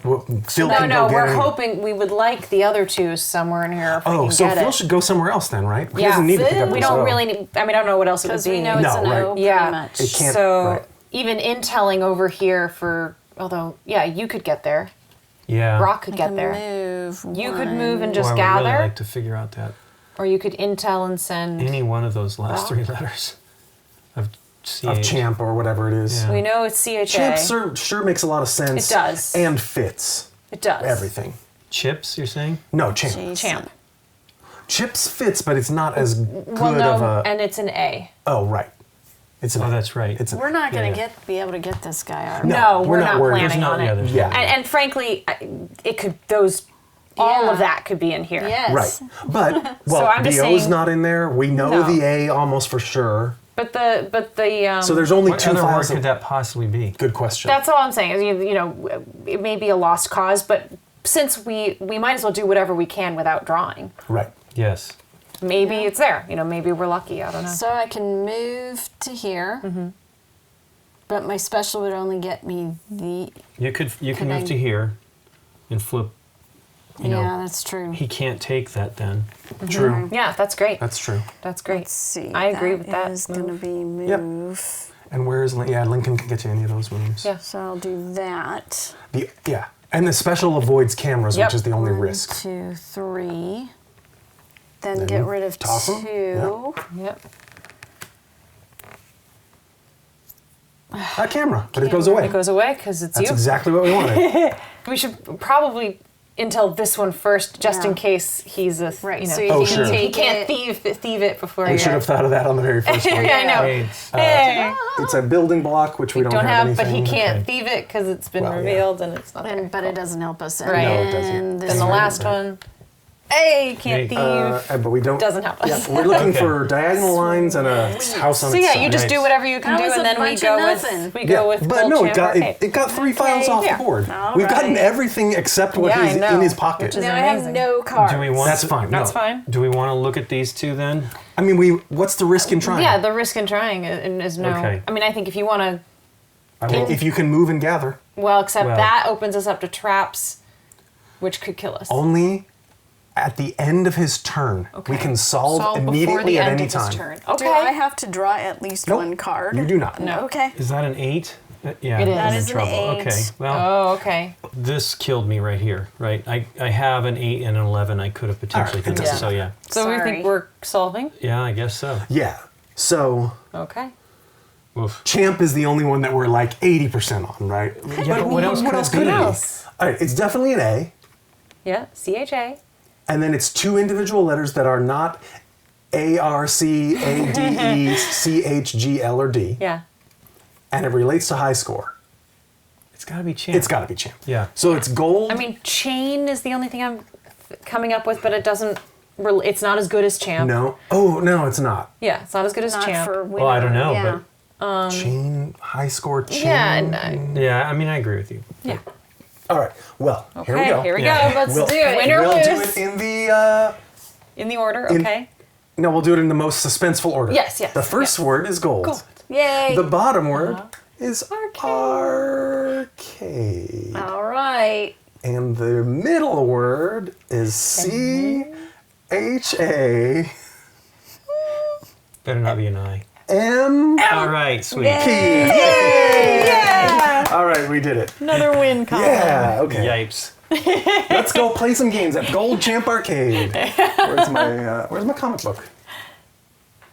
Phil No, can no, go get we're it. hoping we would like the other 2 somewhere in here if we Oh, can so get Phil it. should go somewhere else then, right? He Yeah, doesn't need to pick up we this don't O. really need. I mean, I don't know what else it would Because be. we know it's No, an right. O pretty Yeah. much. It can't. So right. even intelling over here for, although yeah, you could get there. Yeah. Brock could I get can there. Move You could one. move and Boy, just I would gather, really like to figure out that or you could intel and send. any one of those last Brock? 3 letters. Of of champ or whatever it is. Yeah. We know it's CHA. Champ sure makes a lot of sense. It does. And fits. It does. Everything. Chips, you're saying? No, champ. Jeez. Champ. Chips fits, but it's not as good Well, no, of a. and it's an A. Oh, right. It's an Oh, that's right. It's an We're not going to Yeah. be able to get this guy, are we? No. No, we're we're not not worried. planning There's not on the it. others. Yeah. And frankly, it could all of that could be in here. Yes. Right. But, well, I'm the just O's saying- not in there. We know No. the A almost for sure. But the So there's only What two other word files. could that possibly be? Good question. that's all I'm saying. Is you know, it may be a lost cause, but since we might as well do whatever we can without drawing. right. Yes. Maybe it's there. You know, maybe we're lucky. I don't know. So I can move to here, but my special would only get me the. You can Can move I- to here and flip. You know, Yeah, that's true. he can't take that then. True. Yeah, that's great. That's true. That's great. Let's see. I agree with that Is going to move. be Yep. move. And where's Lincoln can get to any of those moves. Yeah. So I'll do that. Yeah. And the special avoids cameras, Yep. which is the only 1, risk. 2, 3. Then Then get rid of toss 'em. 2. Yep. A camera, but it goes away. It goes away because it's That's you. exactly what we wanted. We should probably intel this one first, just in Yeah. case he's a Right, You know, so you Oh, can sure. he take can't it. thieve it before We you should have thought of that on the very first one. Yeah, I know. Hey, Hey. It's a building block, which we don't have but he anything. can't Okay. thieve it because it's been Well, yeah. revealed and it's not there. But it doesn't help us. And Right. No, it doesn't. then this Then the one. last one, hey, can't Hey. thieve. But we don't. Doesn't help us. Yeah, we're looking Okay. for diagonal lines and a house on So its yeah, side. you just Nice. do whatever you can That do, was and a then we bunch go of with nothing. we go with but gold no, champ arcade. it got 3 files off Yeah. the board. All We've gotten right. everything except what Yeah, I he's know. in his pocket. Which is Now I have amazing. no cards. Do we want? That's fine. That's no. fine. Do we want to look at these two then? I mean, what's the risk in trying? Yeah, the risk in trying is no. Okay. I mean, I think if you want to, I mean, if you can move and gather, except Well- that opens us up to traps, which could kill us. only at the end of his turn. Okay. We can solve before immediately the at end any of his time. turn. Do I Okay. have to draw at least Nope, one card? You do not. No. Okay. Is that an 8? Yeah, It is. I'm That in is an trouble. 8. Okay, well, Oh, okay. this killed me right here. Right, I have an 8 and an 11. I could have potentially All right, done it this. So yeah, So we Sorry. think we're solving. yeah, I guess so. Yeah. So Okay. Oof. champ is the only one that we're like 80% on, right? Yeah, but what else could it be? All right, it's definitely an A, Yeah. CHA. and then it's 2 individual letters that are not A, R, C, A, D, E, C, H, G, L, or D, Yeah. and it relates to high score. It's got to be champ. It's got to be champ. Yeah. So it's gold. I mean, chain is the only thing I'm coming up with, but it doesn't. It's not as good as champ. no. Oh no, it's not. Yeah, it's not as good as Not champ. for winner. Well, I don't know, Yeah. Chain, high score, chain. Yeah, and Yeah, I mean, I agree with you. yeah. All right. Well, here we Okay, go. here we Yeah. go. Let's We'll, do it. Win or we'll lose. do it in the. In the order. in- Okay. No, we'll do it in the most suspenseful order. Yes, yes, The first yes. word is gold. Gold. Yay. The bottom word is Arcade. arcade. All right. And the middle word is C-H-A-M. Better not be an I. All All right, sweet. right, we did it. Another win, Colin. Yeah, okay. Yipes. Let's go play some games at Gold Champ Arcade. Where's my comic book?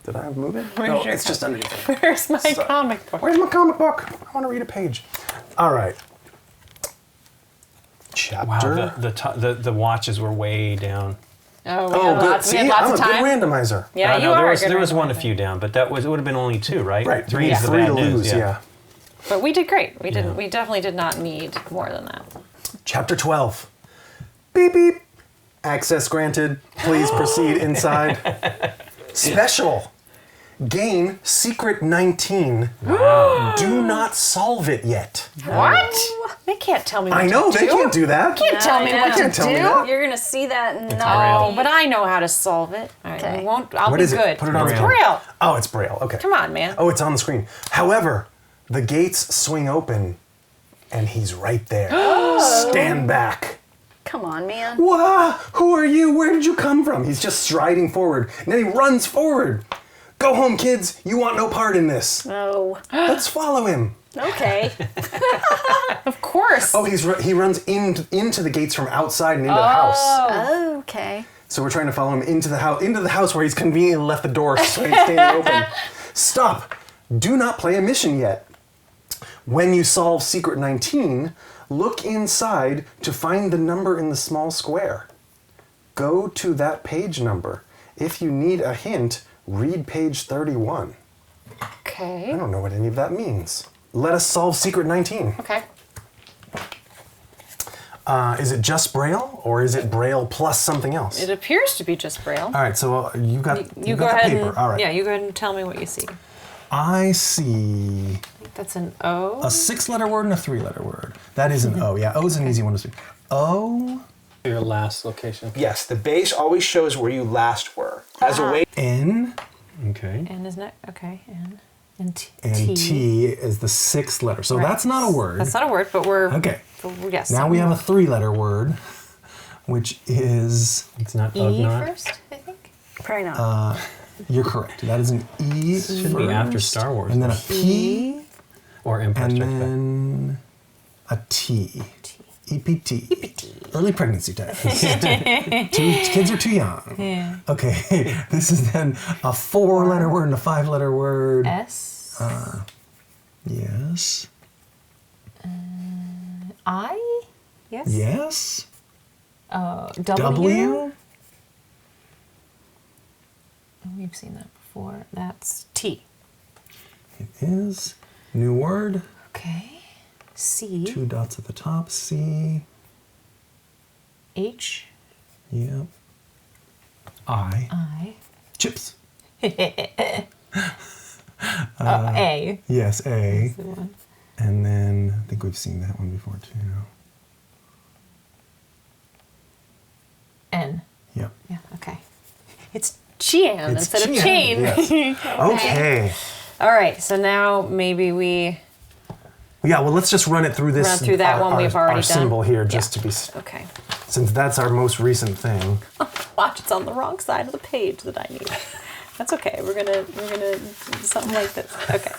Did I move it? No, your it's just underneath it. Where's my comic book? Where's my comic book? I want to read a page. All right. Chapter. Wow, the watches were way down. Oh, we Oh, had good. lots. See, We had lots I'm a of good time. randomizer. Yeah, you no, are. there was one a randomizer. few down, but it would have been only 2, right? Right. 3 you is need the 3 bad to news. lose, yeah. But we did great. We Yeah. definitely did not need more than that. Chapter 12. Beep, beep. Access granted. Please proceed inside. Special. Gain secret 19. Wow. Do not solve it yet. What? They can't tell me what I know, to they do. can't do that. Can't tell me what to Can't tell me do. that. You're gonna see that Braille. Oh, but I know how to solve it. All right, Okay. we won't. I'll What be is it? good. Put it on the It's screen. Braille. Oh, it's Braille. Okay. Come on, man. Oh, it's on the screen. However, the gates swing open, and he's right there. Stand back. Come on, man. Wah! Who are you? Where did you come from? He's just striding forward. And then he runs forward. Go home, kids. You want no part in this. Oh. Let's follow him. Okay. Of course. Oh, he runs into the gates from outside and into the house. Oh, okay. So we're trying to follow him into the house where he's conveniently left the door standing open. Stop. Do not play a mission yet. When you solve Secret 19, look inside to find the number in the small square. Go to that page number. If you need a hint, read page 31. Okay. I don't know what any of that means. Let us solve Secret 19. Okay. Is it just Braille, or is it Braille plus something else? It appears to be just Braille. All right, so you got You got go the ahead paper. and All right. yeah, you go ahead and tell me what you see. I see That's an O. a 6-letter word and a 3-letter word. That is an O. Yeah, O is an easy one to see. O. Your last location. Yes, the base always shows where you last were. As a way. N. Okay. N isn't it? Okay. N. And T. And T is the 6th letter. So Right. that's not a word. That's not a word, but we're Okay. Yes. Now we have a 3-letter word, which is. It's not E Ugnaught. first, I think. Probably not. You're correct. That is an E. Should be after Star Wars. And then a P. E. Or Empire And Strikes Back. then a T. EPT. Early pregnancy test. Kids are too young. Yeah. Okay, this is then a 4-letter word and a 5-letter word. S. Yes. I. Yes. Yes. W. W. Oh, we've seen that before. That's T. It is. New word. Okay. C. 2 dots at the top. C. H. Yep. I. I. Chips. A. Yes, A. That's the one. And then I think we've seen that one before too. N. Yep. Yeah. Okay. It's Chian It's instead of chain. yes. Okay. All right. So now maybe we. Yeah, well, let's just run it through this. Run through that one we've already our done. symbol here, just Yeah. to be, Okay. since that's our most recent thing. Watch, it's on the wrong side of the page that I need. That's okay. We're gonna do something like this. Okay.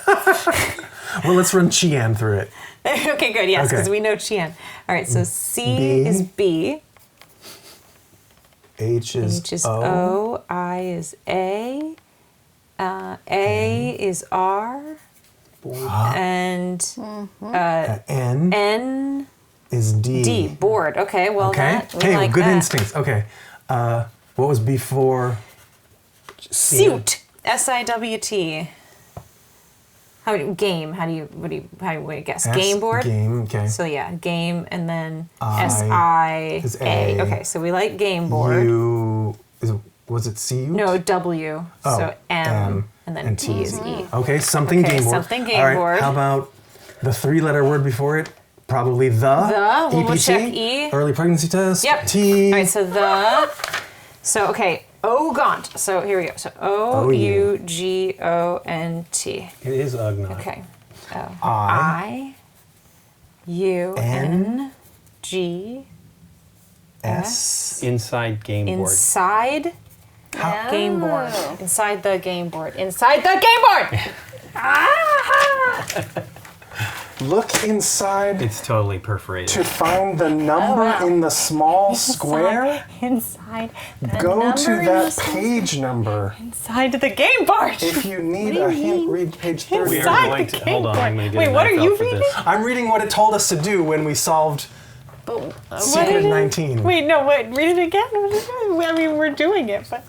Well, let's run Chian through it. Okay. Good. Yes, because Okay. we know Chian. All right. So C B. is B. H is, H is O. O. I is A. A is R. And N N. is D. D. Board. Okay. Well, Okay. that we Hey, like good that. instincts. Okay. What was before? Suit. SIWT. How do you, game? How do you guess? S, Game board. Game. Okay. So yeah, game, and then I SIA. is A. Okay, so we like game board. U is was it CU? No, W. Oh, so M, M, and then and T is E. Okay, something Okay, game board. something game All right, board. How about the 3-letter word before it? Probably the. Well, we'll EPT, check E. Early pregnancy test. Yep. T. All right, so the. So okay, Ogont. So here we go. So OUGONT. It is Ugnaught. Okay. I. UNG. S. Inside game board. Inside game board. Inside the game board. Inside the game board. Look inside It's totally perforated. to find the number in the small square. Inside the Go number to in that the- page number. Inside the game board. If you need a hint, read page 30. We are Inside going the to game hold on. I'm board. going to get Wait, a what are knife you out for reading? this. I'm reading what it told us to do when we solved Secret 19. Wait, no, wait. Read it again. I mean, we're doing it, but.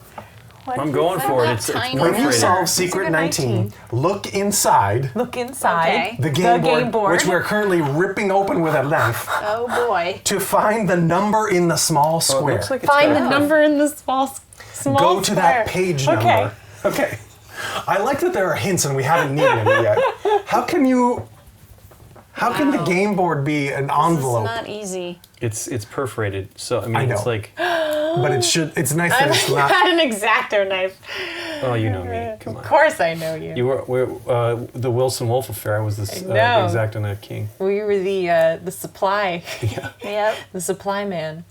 I'm going for it. not It's tiny. When you perforated. solve Secret 19, look inside Look inside Okay. the game board, which we're currently ripping open with a knife, Oh boy. to find the number in the small Well, it square. looks like it's Find got the a- number in the small Go to that square. page Okay. number. Okay. I like that there are hints and we haven't needed them yet. How can the game board be an This envelope? is not easy. It's perforated. So I mean, I know. it's like, But it's nice that it's You not. had an X-Acto knife. oh, you know me. Come Of on. course I know you. You were the Wilson Wolf affair. I was the know. Exacto Knife King. We were the supply, Yep. the supply man.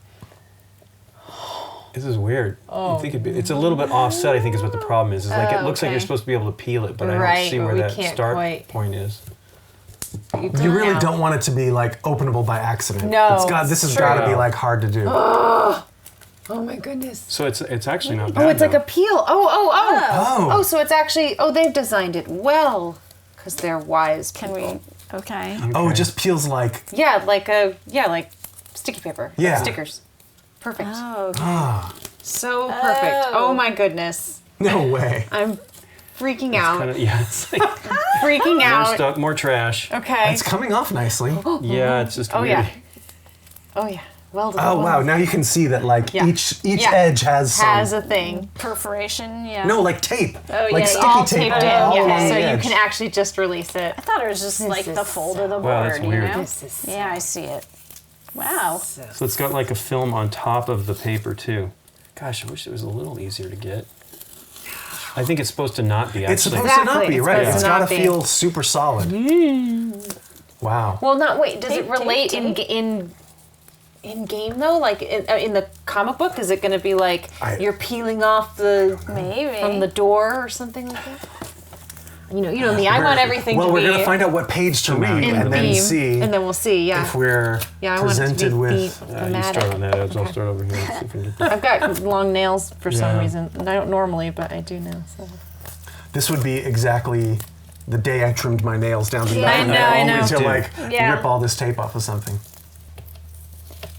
This is weird. You think it's a little bit offset. I think is what the problem is. It's like it looks like okay. you're supposed to be able to peel it, but I Right, don't see but where we that can't start quite. point is. You really now. don't want it to be like openable by accident. No, This has true. got to be like hard to do. Oh my goodness. So it's actually not bad. Oh, it's like though. a peel. Oh. Oh. Oh, so it's actually. Oh, they've designed it well. because they're wise Can people. we? Okay. Oh, it just peels like. Yeah, like sticky paper. Yeah. Stickers. Perfect. Oh, okay. Ah, So perfect. Oh my goodness. no way. I'm freaking out. It's like Freaking more out. stuff, more trash. Okay. It's coming off nicely. Yeah, it's just Oh weird. yeah. Oh yeah. Well done. Oh well wow! done. Now you can see that like Yeah. each Yeah. edge has some. Has a thing. Perforation. Yeah. No, like tape. Oh, like yeah, sticky All tape taped in. all Yeah. along So the you edge. can actually just release it. I thought it was just like the is fold of the board. Wow, that's weird. You know? This is Yeah, I see it. Wow. So it's got like a film on top of the paper too. Gosh, I wish it was a little easier to get. I think it's supposed to not be actually. It's supposed to Exactly, not be it's right. supposed It's to got to not be. feel super solid. Wow. Well, not wait. Does Tape, it relate tape, in game though? Like in the comic book, is it going to be like you're peeling off the Maybe. from the door or something like that? You know me. I want everything Well, to we're be gonna find out what page to read in and then theme, see and then we'll see. Yeah, if we're yeah. I want it to presented be with. You start on thematic. that edge. I'll start over here. See if we can get that. I've got long nails for some Yeah. reason. And I don't normally, but I do now. So. This would be exactly the day I trimmed my nails down to Yeah, I nothing. know, I only know. to like Yeah. rip all this tape off of something.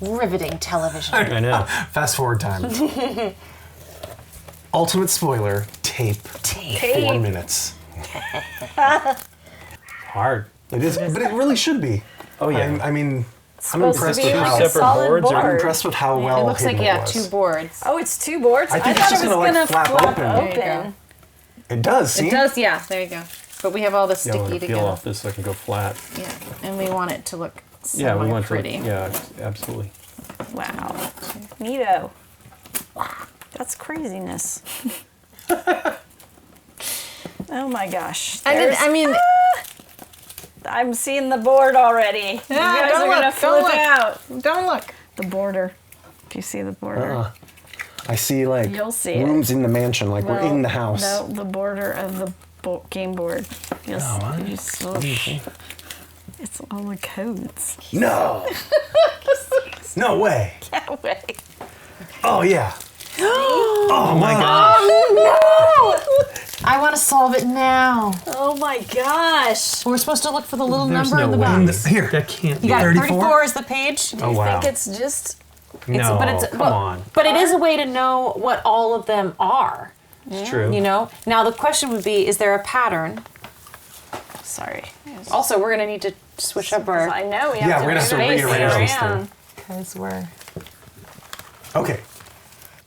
Riveting television. I know. Fast forward time. Ultimate spoiler: tape. 4 minutes. Hard. It is, but it really should be. Oh yeah. I mean, I'm supposed to impressed be with like how. a separate solid boards or- I'm board. impressed with how well It looks like hidden it was. 2 boards. Oh, it's 2 boards? I think it's thought just it was gonna, like, gonna flap flap open. There you open. It does. See? It does, yeah. There you go. But we have all the Yeah, I want sticky to to peel go. off this so I can go flat. Yeah, and we want it to look Yeah, we want pretty. to. Yeah, absolutely. Wow. Neato. That's craziness. Oh my gosh. And then, There's- I mean, I'm seeing the board already. You guys are gonna flip out. Don't look. The border. Do you see the border? I see like You'll see it. rooms in the mansion, like we're Well, in the house. No, the border of the game board. You'll you swoosh. It's all the codes. No. No way. No way. Oh yeah. Oh my god. I want to solve it now. Oh my gosh. We're supposed to look for the little There's number in no the way. box. Here. That can't You be. got 34? 34 is the page. Oh wow. I think it's just No, come well, on. But it is a way to know what all of them are. It's true. You know. Now the question would be: is there a pattern? sorry. Also, we're gonna need to switch up our. I know we have Yeah, to we're gonna have to rearrange rearrange it this around. Because we're. Okay.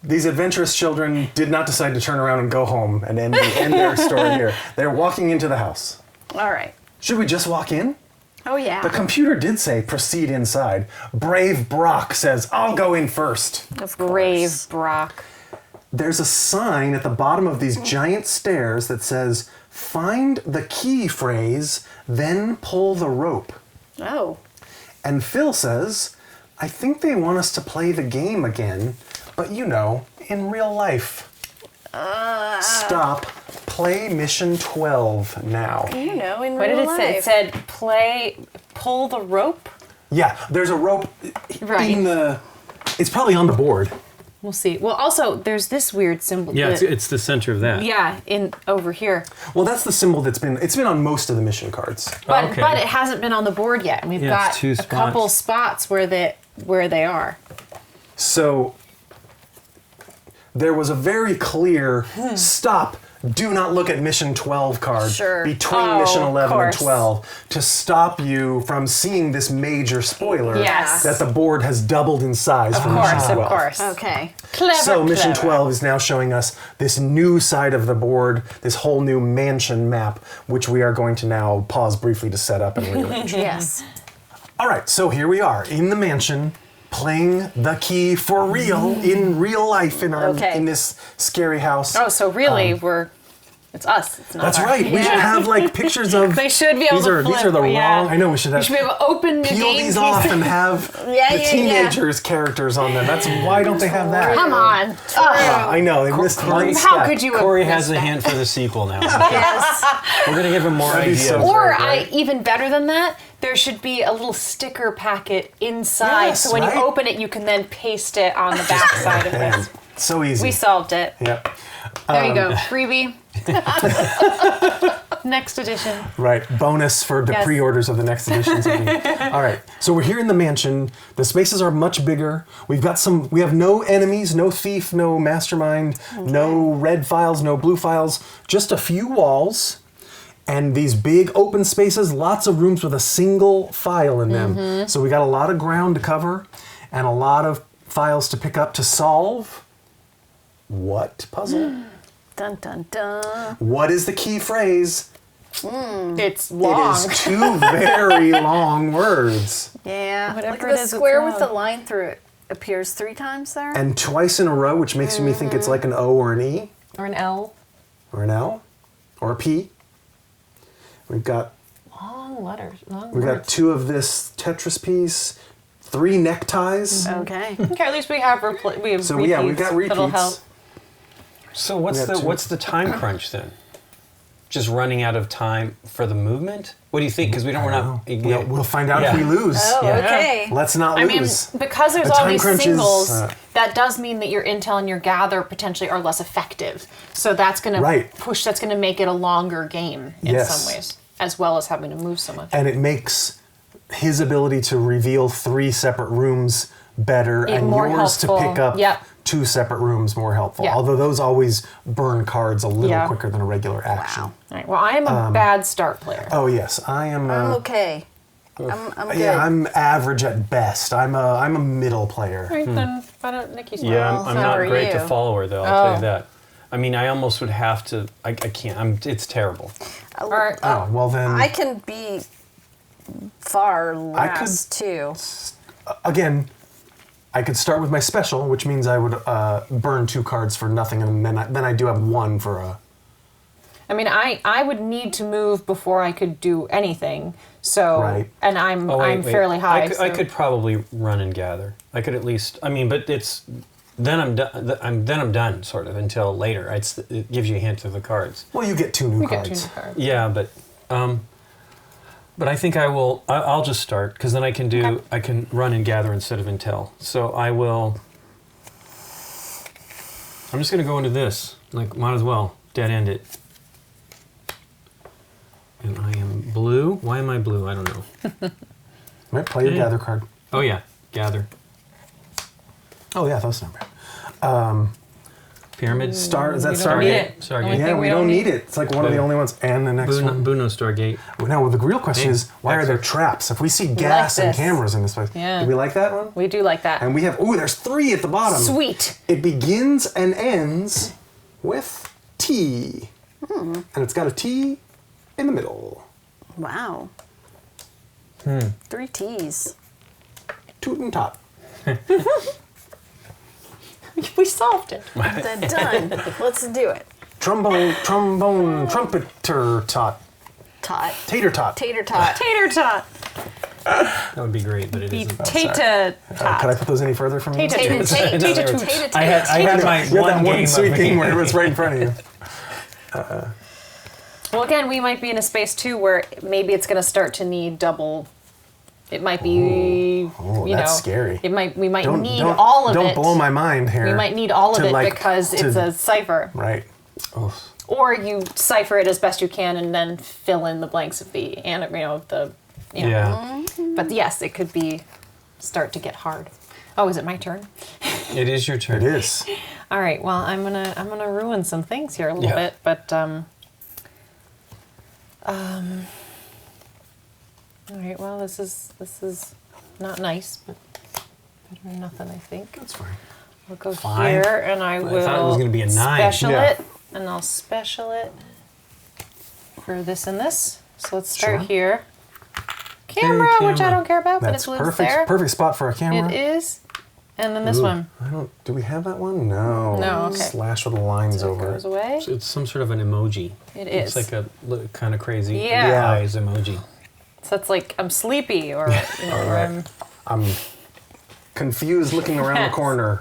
These adventurous children did not decide to turn around and go home and end their story here. They're walking into the house. All right. Should we just walk in? Oh yeah. The computer did say proceed inside. Brave Brock says, I'll go in first. Of Brave course. Brock. There's a sign at the bottom of these giant stairs that says, find the key phrase, then pull the rope. Oh. And Phil says, I think they want us to play the game again, but you know, in real life. Stop. Play mission 12 now. You know, in What real did it say? life. It said pull the rope. Yeah, there's a rope Right. in the... It's probably on the board. We'll see. Well, also there's this weird symbol. Yeah, that- it's the center of that. yeah, in over here, Well, that's the symbol that's been... It's been on most of the mission cards. but Okay. but it hasn't been on the board yet, and we've Yeah, got it's 2 a couple spots where they are. So there was a very clear stop. Do not look at mission 12 card Sure. between Oh, mission of 11 and course. 12 to stop you from seeing this major spoiler Yes. that the board has doubled in size from mission 12. Of course. Okay. Clever. So mission clever. 12 is now showing us this new side of the board, this whole new mansion map, which we are going to now pause briefly to set up and rearrange. Yes. All right, so here we are in the mansion, playing the key for real in real life in our Okay. in this scary house. Oh, so really it's us. It's not That's our- right. We should have like pictures of. They should be able these to are these flip, are the yeah. wrong. I know we should have. We should be able to open the peel game these case. off and have Yeah, the yeah, teenagers' characters on them. That's why don't they have that? Come on. I know they missed one step. How could you have Corey missed has a that? hint for the sequel now. Yes. We're gonna give him more That'd be ideas. so Or Right. even better than that, there should be a little sticker packet inside, Yes, so when right? you open it, you can then paste it on the back side of Man, it. so easy. We solved it. Yep. There you go, freebie. Next edition. Right, bonus for the Yes. pre-orders of the next editions. All right, so we're here in the mansion. The spaces are much bigger. We have no enemies, no thief, no mastermind, no red files, no blue files, just a few walls and these big open spaces, lots of rooms with a single file in them. So we got a lot of ground to cover and a lot of files to pick up to solve. What puzzle? Dun dun dun. What is the key phrase? It's long. It is two very long words. Yeah. Whatever Look it at the is, it's square with the wrong. line through it. Appears 3 times there. And twice in a row, which makes me think it's like an O or an E, Or an L. or an L, or a P. We've got Long letters. Long we got words. 2 of this Tetris piece, 3 neckties. Okay. Okay, at least we have we have So repeats. yeah, we got That'll help. repeats. So what's the time crunch then? Just running out of time for the movement? What do you think? Because we're not. We'll find out if we lose. Oh, Yeah. okay. Let's not I mean, lose. because there's The all time these crunch is, singles, that does mean that your intel and your gather potentially are less effective. So that's going Right. to push. That's going to make it a longer game in Yes. some ways, as well as having to move so much. And it makes his ability to reveal 3 separate rooms better, Yeah, and more yours helpful. to pick up Yep. 2 separate rooms more helpful. Yeah. Although those always burn cards a little Yeah. quicker than a regular action. All right. Well, I am a bad start player. Oh yes, I am. I'm okay. I'm good. Yeah, I'm average at best. I'm a middle player. All right, then why don't Nikki start? Yeah, Well, I'm so not are great to you. follow her though. I'll tell Oh. you that. I mean, I almost would have to. I can't. It's terrible. All right. Oh well then. I can be far I could- less too. Again, I could start with my special, which means I would burn 2 cards for nothing, and then I do have 1 for a. I mean, I would need to move before I could do anything. So, Right. and I'm Oh, wait. fairly high. I so- could probably run and gather. I could at least. I mean, but it's then I'm done. I'm done sort of until later. It gives you a hint of the cards. Well, you get 2 new We get cards. 2 new cards. Yeah, but I think I will. I'll just start because then I can do. Okay. I can run and gather instead of intel. So I will. I'm just gonna go into this. Like, might as well dead end it. And I am blue. Why am I blue? I don't know. Right, play your Yeah. gather card. Oh yeah, gather. Oh yeah, that's not bad. Pyramid. Star is that We don't need Stargate? it. Stargate. Only Yeah, thing we don't need it. It's like one of the Boom. only ones. And the next one. Buno Stargate. Now, the real question Hey, is, why are there excellent. traps? If we see gas and this. cameras in this place, Yeah. do we like that one? We do like that. And we have, there's 3 at the bottom. Sweet. It begins and ends with T. And it's got a T in the middle. Wow. 3 T's. Toot and tot. We solved it. Then done. Let's do it. Trombone, trumpeter tot. Tot. Tater tot. Tater tot. Tater tot. That would be great, but it Be isn't. tata tot. Could I put those any further from you? Tater Tater tate. No, Tater they were- tate. I had my You had that one game sweet of game where it was right in front of you. Well, again, we might be in a space too where maybe it's going to start to need double. It might be, Oh, you that's know, scary. We might need all of it. Don't blow my mind here. We might need all of to, it like, because to- it's a cipher. Right. Oh, Or you cipher it as best you can and then fill in the blanks of the, Yeah, But yes, it could start to get hard. Oh, is it my turn? it is your turn. it is. All right. Well, I'm gonna ruin some things here a little Yeah. bit, but all right. Well, this is not nice, but better than nothing, I think. That's fine. I'll go Fine. here, and I I will thought it was gonna be a 9. special Yeah. it, and I'll special it for this and this. So let's start Sure. here. Camera, which I camera. don't care about, but That's it's lives perfect. there. Perfect spot for a camera. It is, and then this Ooh, one I don't. Do we have that one? No. No, okay. Slash with the lines over goes it. away. It's some sort of an emoji. It It's is. like a kind of crazy Yeah. eyes emoji. So it's like I'm sleepy, or or I'm I'm confused, looking around the corner.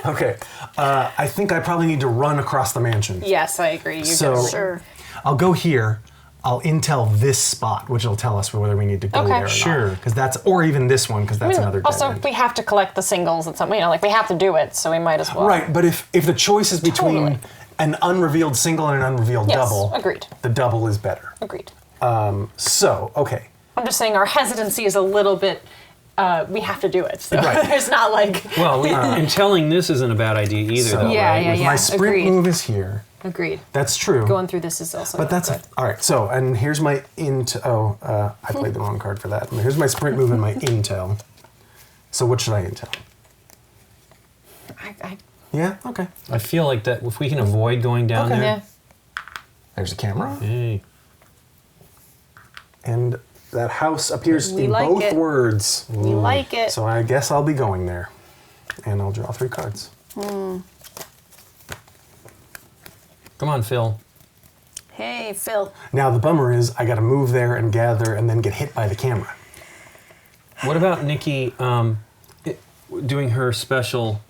Okay. I think I probably need to run across the mansion. yes, I agree. You So- get it. Sure. I'll go here. I'll intel this spot, which will tell us whether we need to go Okay. there or Sure. not. Because that's, or even this one, because that's another dead also, end. we have to collect the singles and something. Like we have to do it, so we might as well. Right, but if the choice is between Totally. an unrevealed single and an unrevealed Yes, double. agreed. The double is better. Agreed. So, okay. I'm just saying our hesitancy is a little bit. We have to do it. So Right. there's not like. Well, and telling this isn't a bad idea either, So- though, Yeah, right? yeah, yeah. My sprint agreed. move is here. Agreed. That's true. Going through this is also. But that's good. all right. So, and here's my I played the wrong card for that. Here's my sprint move and my intel. So, what should I intel? I Yeah. Okay. I feel like that if we can avoid going down Okay. there. yeah. There's the camera, Hey. and that house appears We in like both it. words. We like it. So I guess I'll be going there, and I'll draw 3 cards. Come on, Phil. Hey, Phil. Now the bummer is I got to move there and gather, and then get hit by the camera. What about Nikki doing her special?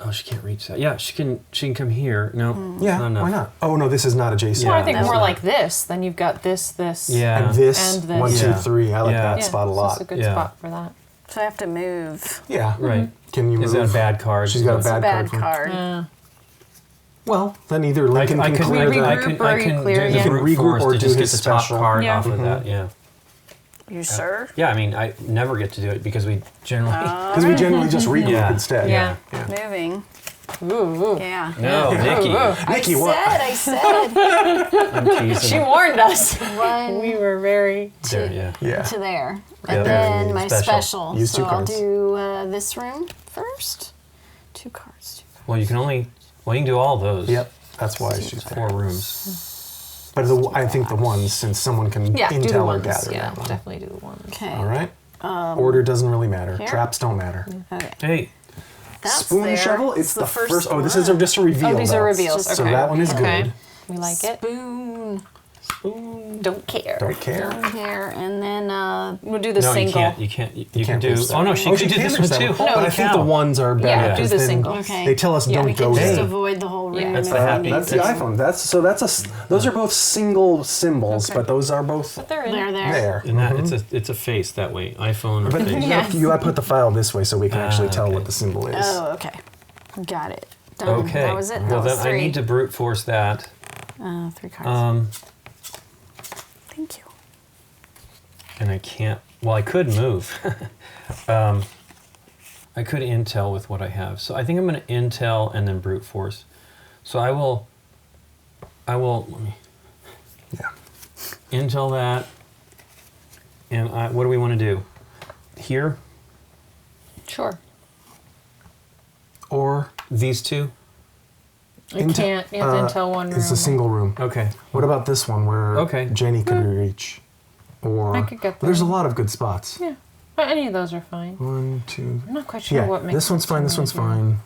Oh, she can't reach that. Yeah, she can come here. No, Yeah. not enough. Why not? Oh no, this is not adjacent. Well, I think that's more not- like this. Then you've got this. Yeah. And this, And this. 1, 2, Yeah. 3. I like Yeah. that Yeah, spot a so lot. It's a good Yeah. spot for that. So I have to move. Yeah. Right. Can you move? Is that a bad card? She's got a It's a bad, bad card. card. Yeah. Well, then either Lincoln I can can clear we the. I regroup can or I you can clear? do You the can brute regroup force or to do just get his the top special. card Yeah. off of that. Yeah. You sure? Yeah, I mean, I never get to do it because we generally. Because we generally just regroup Yeah. instead. Yeah. Moving. Ooh, ooh. Yeah. No, Nikki. Nikki, what? I said. I'm teasing. She warned us. One We were very. There, yeah. Yeah. to there. Yeah. And then my Special. special. Use So 2 I'll cards. do this room first. 2 cards. Well, you can only. Well, you can do all those. Yep. That's why she's 4 there. rooms. But I think the ones, since someone can Yeah, do the intel or ones. gather Yeah, that one. definitely do the ones. Okay. All right. Order doesn't really matter. here? Traps don't matter. Okay. Hey, That's Spoon there. shovel. It's the first. Oh, this is one. just a reveal. Oh, these are though. reveals. So Okay. that one is Okay. good. We like it. Spoon. Don't care. Don't care. Here. And then We'll do the no, single. you can't. You can't. You can can't do. reach that Oh no, one. she Oh, could do can this reach one that too. But Holy I think cow. the ones are better. Yeah, do because the then single. Okay. They tell us Yeah, don't we go can just there. avoid the whole room. Yeah. That's if the we happy- need That's the to. iPhone. That's those are both single symbols, Okay. but those are both But they're in. They're there. there. And that it's a face that way. iPhone or But face. Yes. you got to put the file this way so we can actually tell okay. what the symbol is. Oh, okay. Got it. Done. Okay. That was it. Well, That was then 3. I need to brute force that. 3 cards. Thank you. And I can't. Well, I could move. I could intel with what I have. So I think I'm going to intel and then brute force. So I will. Let me Yeah. intel that. And what do we want to do? Here Sure. or these two? You can't. You have to intel one room. It's a single room. Okay. What about this one where Okay. Jenny could reach? Or I could get there. there's a lot of good spots. Yeah. Any of those are fine. 1, 2. I'm not quite sure Yeah, what makes this one's fine. This one's fine.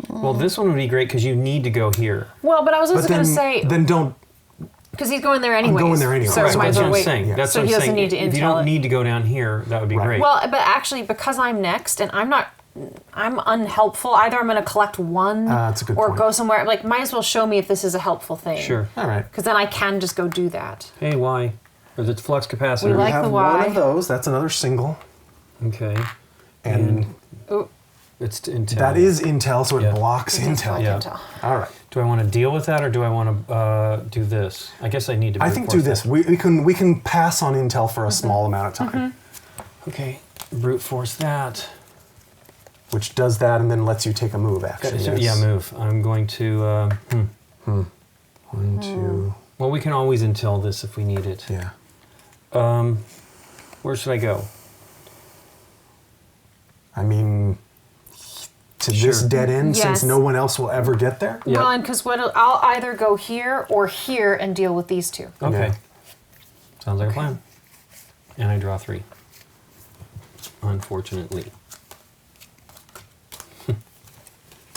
Well, this one would be great because you need to go here. Well, but I was also But going then, to say then don't. because he's going there anyways. going there anyway. So Right, might That's as what well I'm wait. saying. Yeah. That's So what I'm he doesn't saying. need to If you intel don't it. need to go down here, that would be Right. great. Well, but actually, because I'm next and I'm unhelpful. Either I'm going to collect one That's a good or point. go somewhere. Like, might as well show me if this is a helpful thing. Sure. All right. Because then I can just go do that. Hey, why? Or the flux capacitor. We We like have the one Y. of those. That's another single. Okay. And Ooh, It's to intel. that is intel, so it Yeah. blocks intel. Yeah. intel. All right. Do I want to deal with that or do I want to do this? I guess I need to. I brute think force do this. that. We can pass on intel for a small amount of time, Okay. Brute force that. which does that and then lets you take a move. Actually, So, yes. yeah, move. I'm going to. 1, 2. Well, we can always intel this if we need it. Yeah. Where should I go? I mean, to this Sure. dead end, Yes. since no one else will ever get there. Yeah. Well, and because I'll either go here or here and deal with these two. Okay. Yeah. Sounds like a plan. And I draw 3. Unfortunately.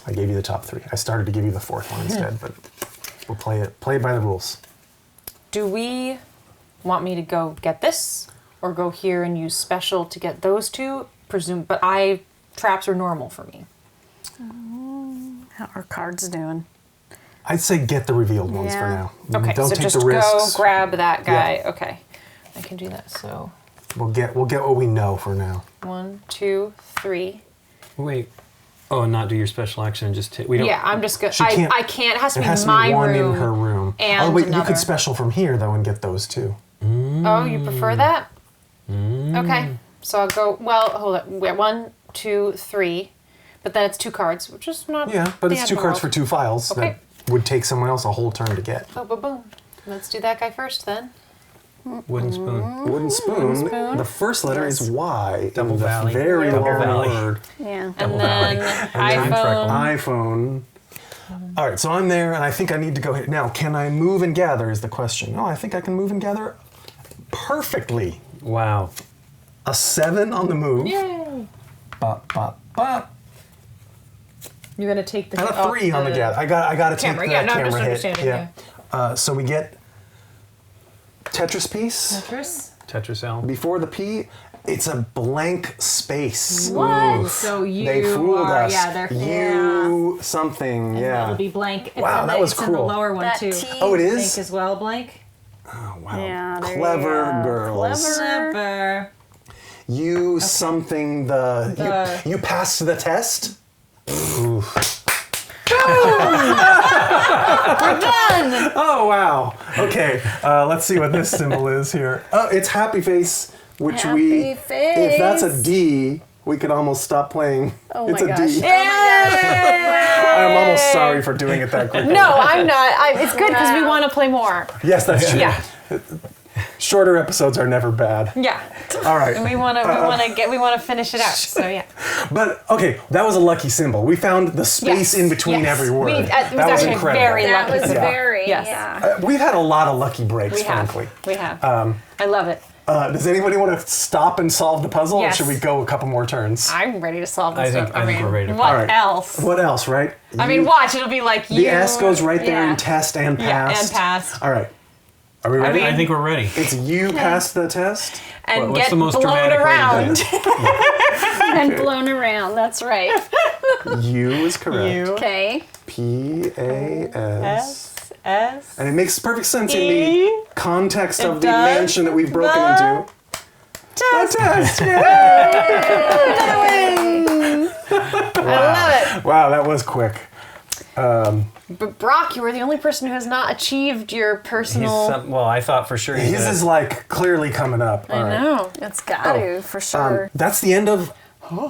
I gave you the top 3. I started to give you the 4th one instead, but we'll play it by the rules. Do we want me to go get this or go here and use special to get those two? But traps are normal for me. How are cards doing? I'd say get the revealed ones for Yeah. now. Okay, Don't so take just the risks. go grab that guy. Yeah. Okay, I can do that. So We'll get what we know for now. 1, 2, 3. Wait. Oh, and not do your special action and just take. We don't. Yeah, I'm just gonna. She can't- I can't. It has to It be has to my be one room. in her room. And oh wait, you another. could special from here though and get those too. Oh, you prefer that? Okay, so I'll go. Well, hold on. Wait, 1, 2, 3, but then it's 2 cards, which is not. Yeah, but the it's end 2 of the cards for world. 2 files Okay. that would take someone else a whole turn to get. Oh, boom, boom. Let's do that guy first then. Wooden spoon. Wooden spoon. spoon. The first letter is Y. Double in the valley. Very Double long valley. word. Yeah. And then iPhone. iPhone. All right, so I'm there, and I think I need to go ahead. Now, can I move and gather is the question. Oh, I think I can move and gather perfectly. Wow. A 7 on the move. Yay! Bop, bop, bop. You're gonna take the And a 3 on the gather. I got to take camera. the Yeah, no, I'm camera just hit. understanding, So we get Tetris piece. Tetris. Tetris L. Before the P, it's a blank space. What? So you They fooled are, us. yeah, they're You something, And yeah. that'll be blank. It's Wow, in that the, was it's in the cruel. lower one That too. T. Oh, it Blank is? as well, blank. Oh, wow. Yeah, there you Clever go. girls. Clever. Never. You something you passed the test? We're done. Oh, wow. Okay, let's see what this symbol is here. Oh, it's happy face, which Happy if that's a face. D, we could almost stop playing. Oh It's my a gosh. D. I'm almost sorry for doing it that quickly. No, I'm not. It's good because we want to play more. Yes, that's true. Yeah. Shorter episodes are never bad. Yeah. All right. And we want to finish it out. So yeah. But okay, that was a lucky symbol. We found the space Yes, in between yes. every word. It was that was actually incredible. very That lucky. was Yeah. very, Yes. yeah. We've had a lot of lucky breaks, We have. frankly. We have. I love it. Does anybody want to stop and solve the puzzle, Yes. or should we go a couple more turns? I'm ready to solve this I think- one. I think we're ready to What All right. else? What else, right? I mean, watch. It'll be like you. The S goes right there yeah. in test and Yeah, past. and past. All right. Are we ready? I think we're ready. It's you passed the test. And What's get the most blown dramatic way to do around. And blown around. That's right. U is correct. Okay. P-A-S. S. And it makes perfect sense in E. the context of It the does. mansion that we've broken The into. Test. A test. Yay! I love it. Wow, that was quick. But Brock, you are the only person who has not achieved your personal. Well, I thought for sure His is like clearly coming up. All right. No. It's got to, for sure. That's the end of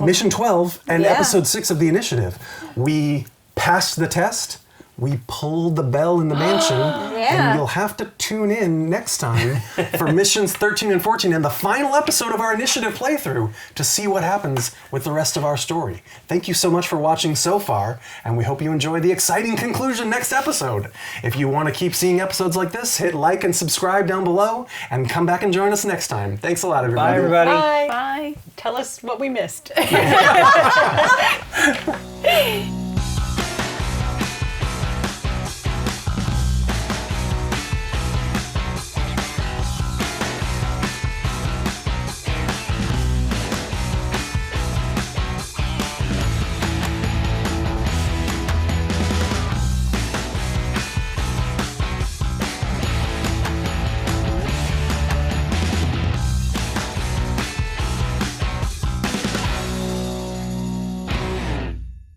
Mission 12 and Yeah. Episode 6 of the initiative. We passed the test. We pulled the bell in the mansion. Yeah. And you'll have to tune in next time for Missions 13 and 14 and the final episode of our initiative playthrough to see what happens with the rest of our story. Thank you so much for watching so far, and we hope you enjoy the exciting conclusion next episode. If you want to keep seeing episodes like this, hit like and subscribe down below, and come back and join us next time. Thanks a lot, everybody. Bye, everybody. Bye. Bye. Tell us what we missed.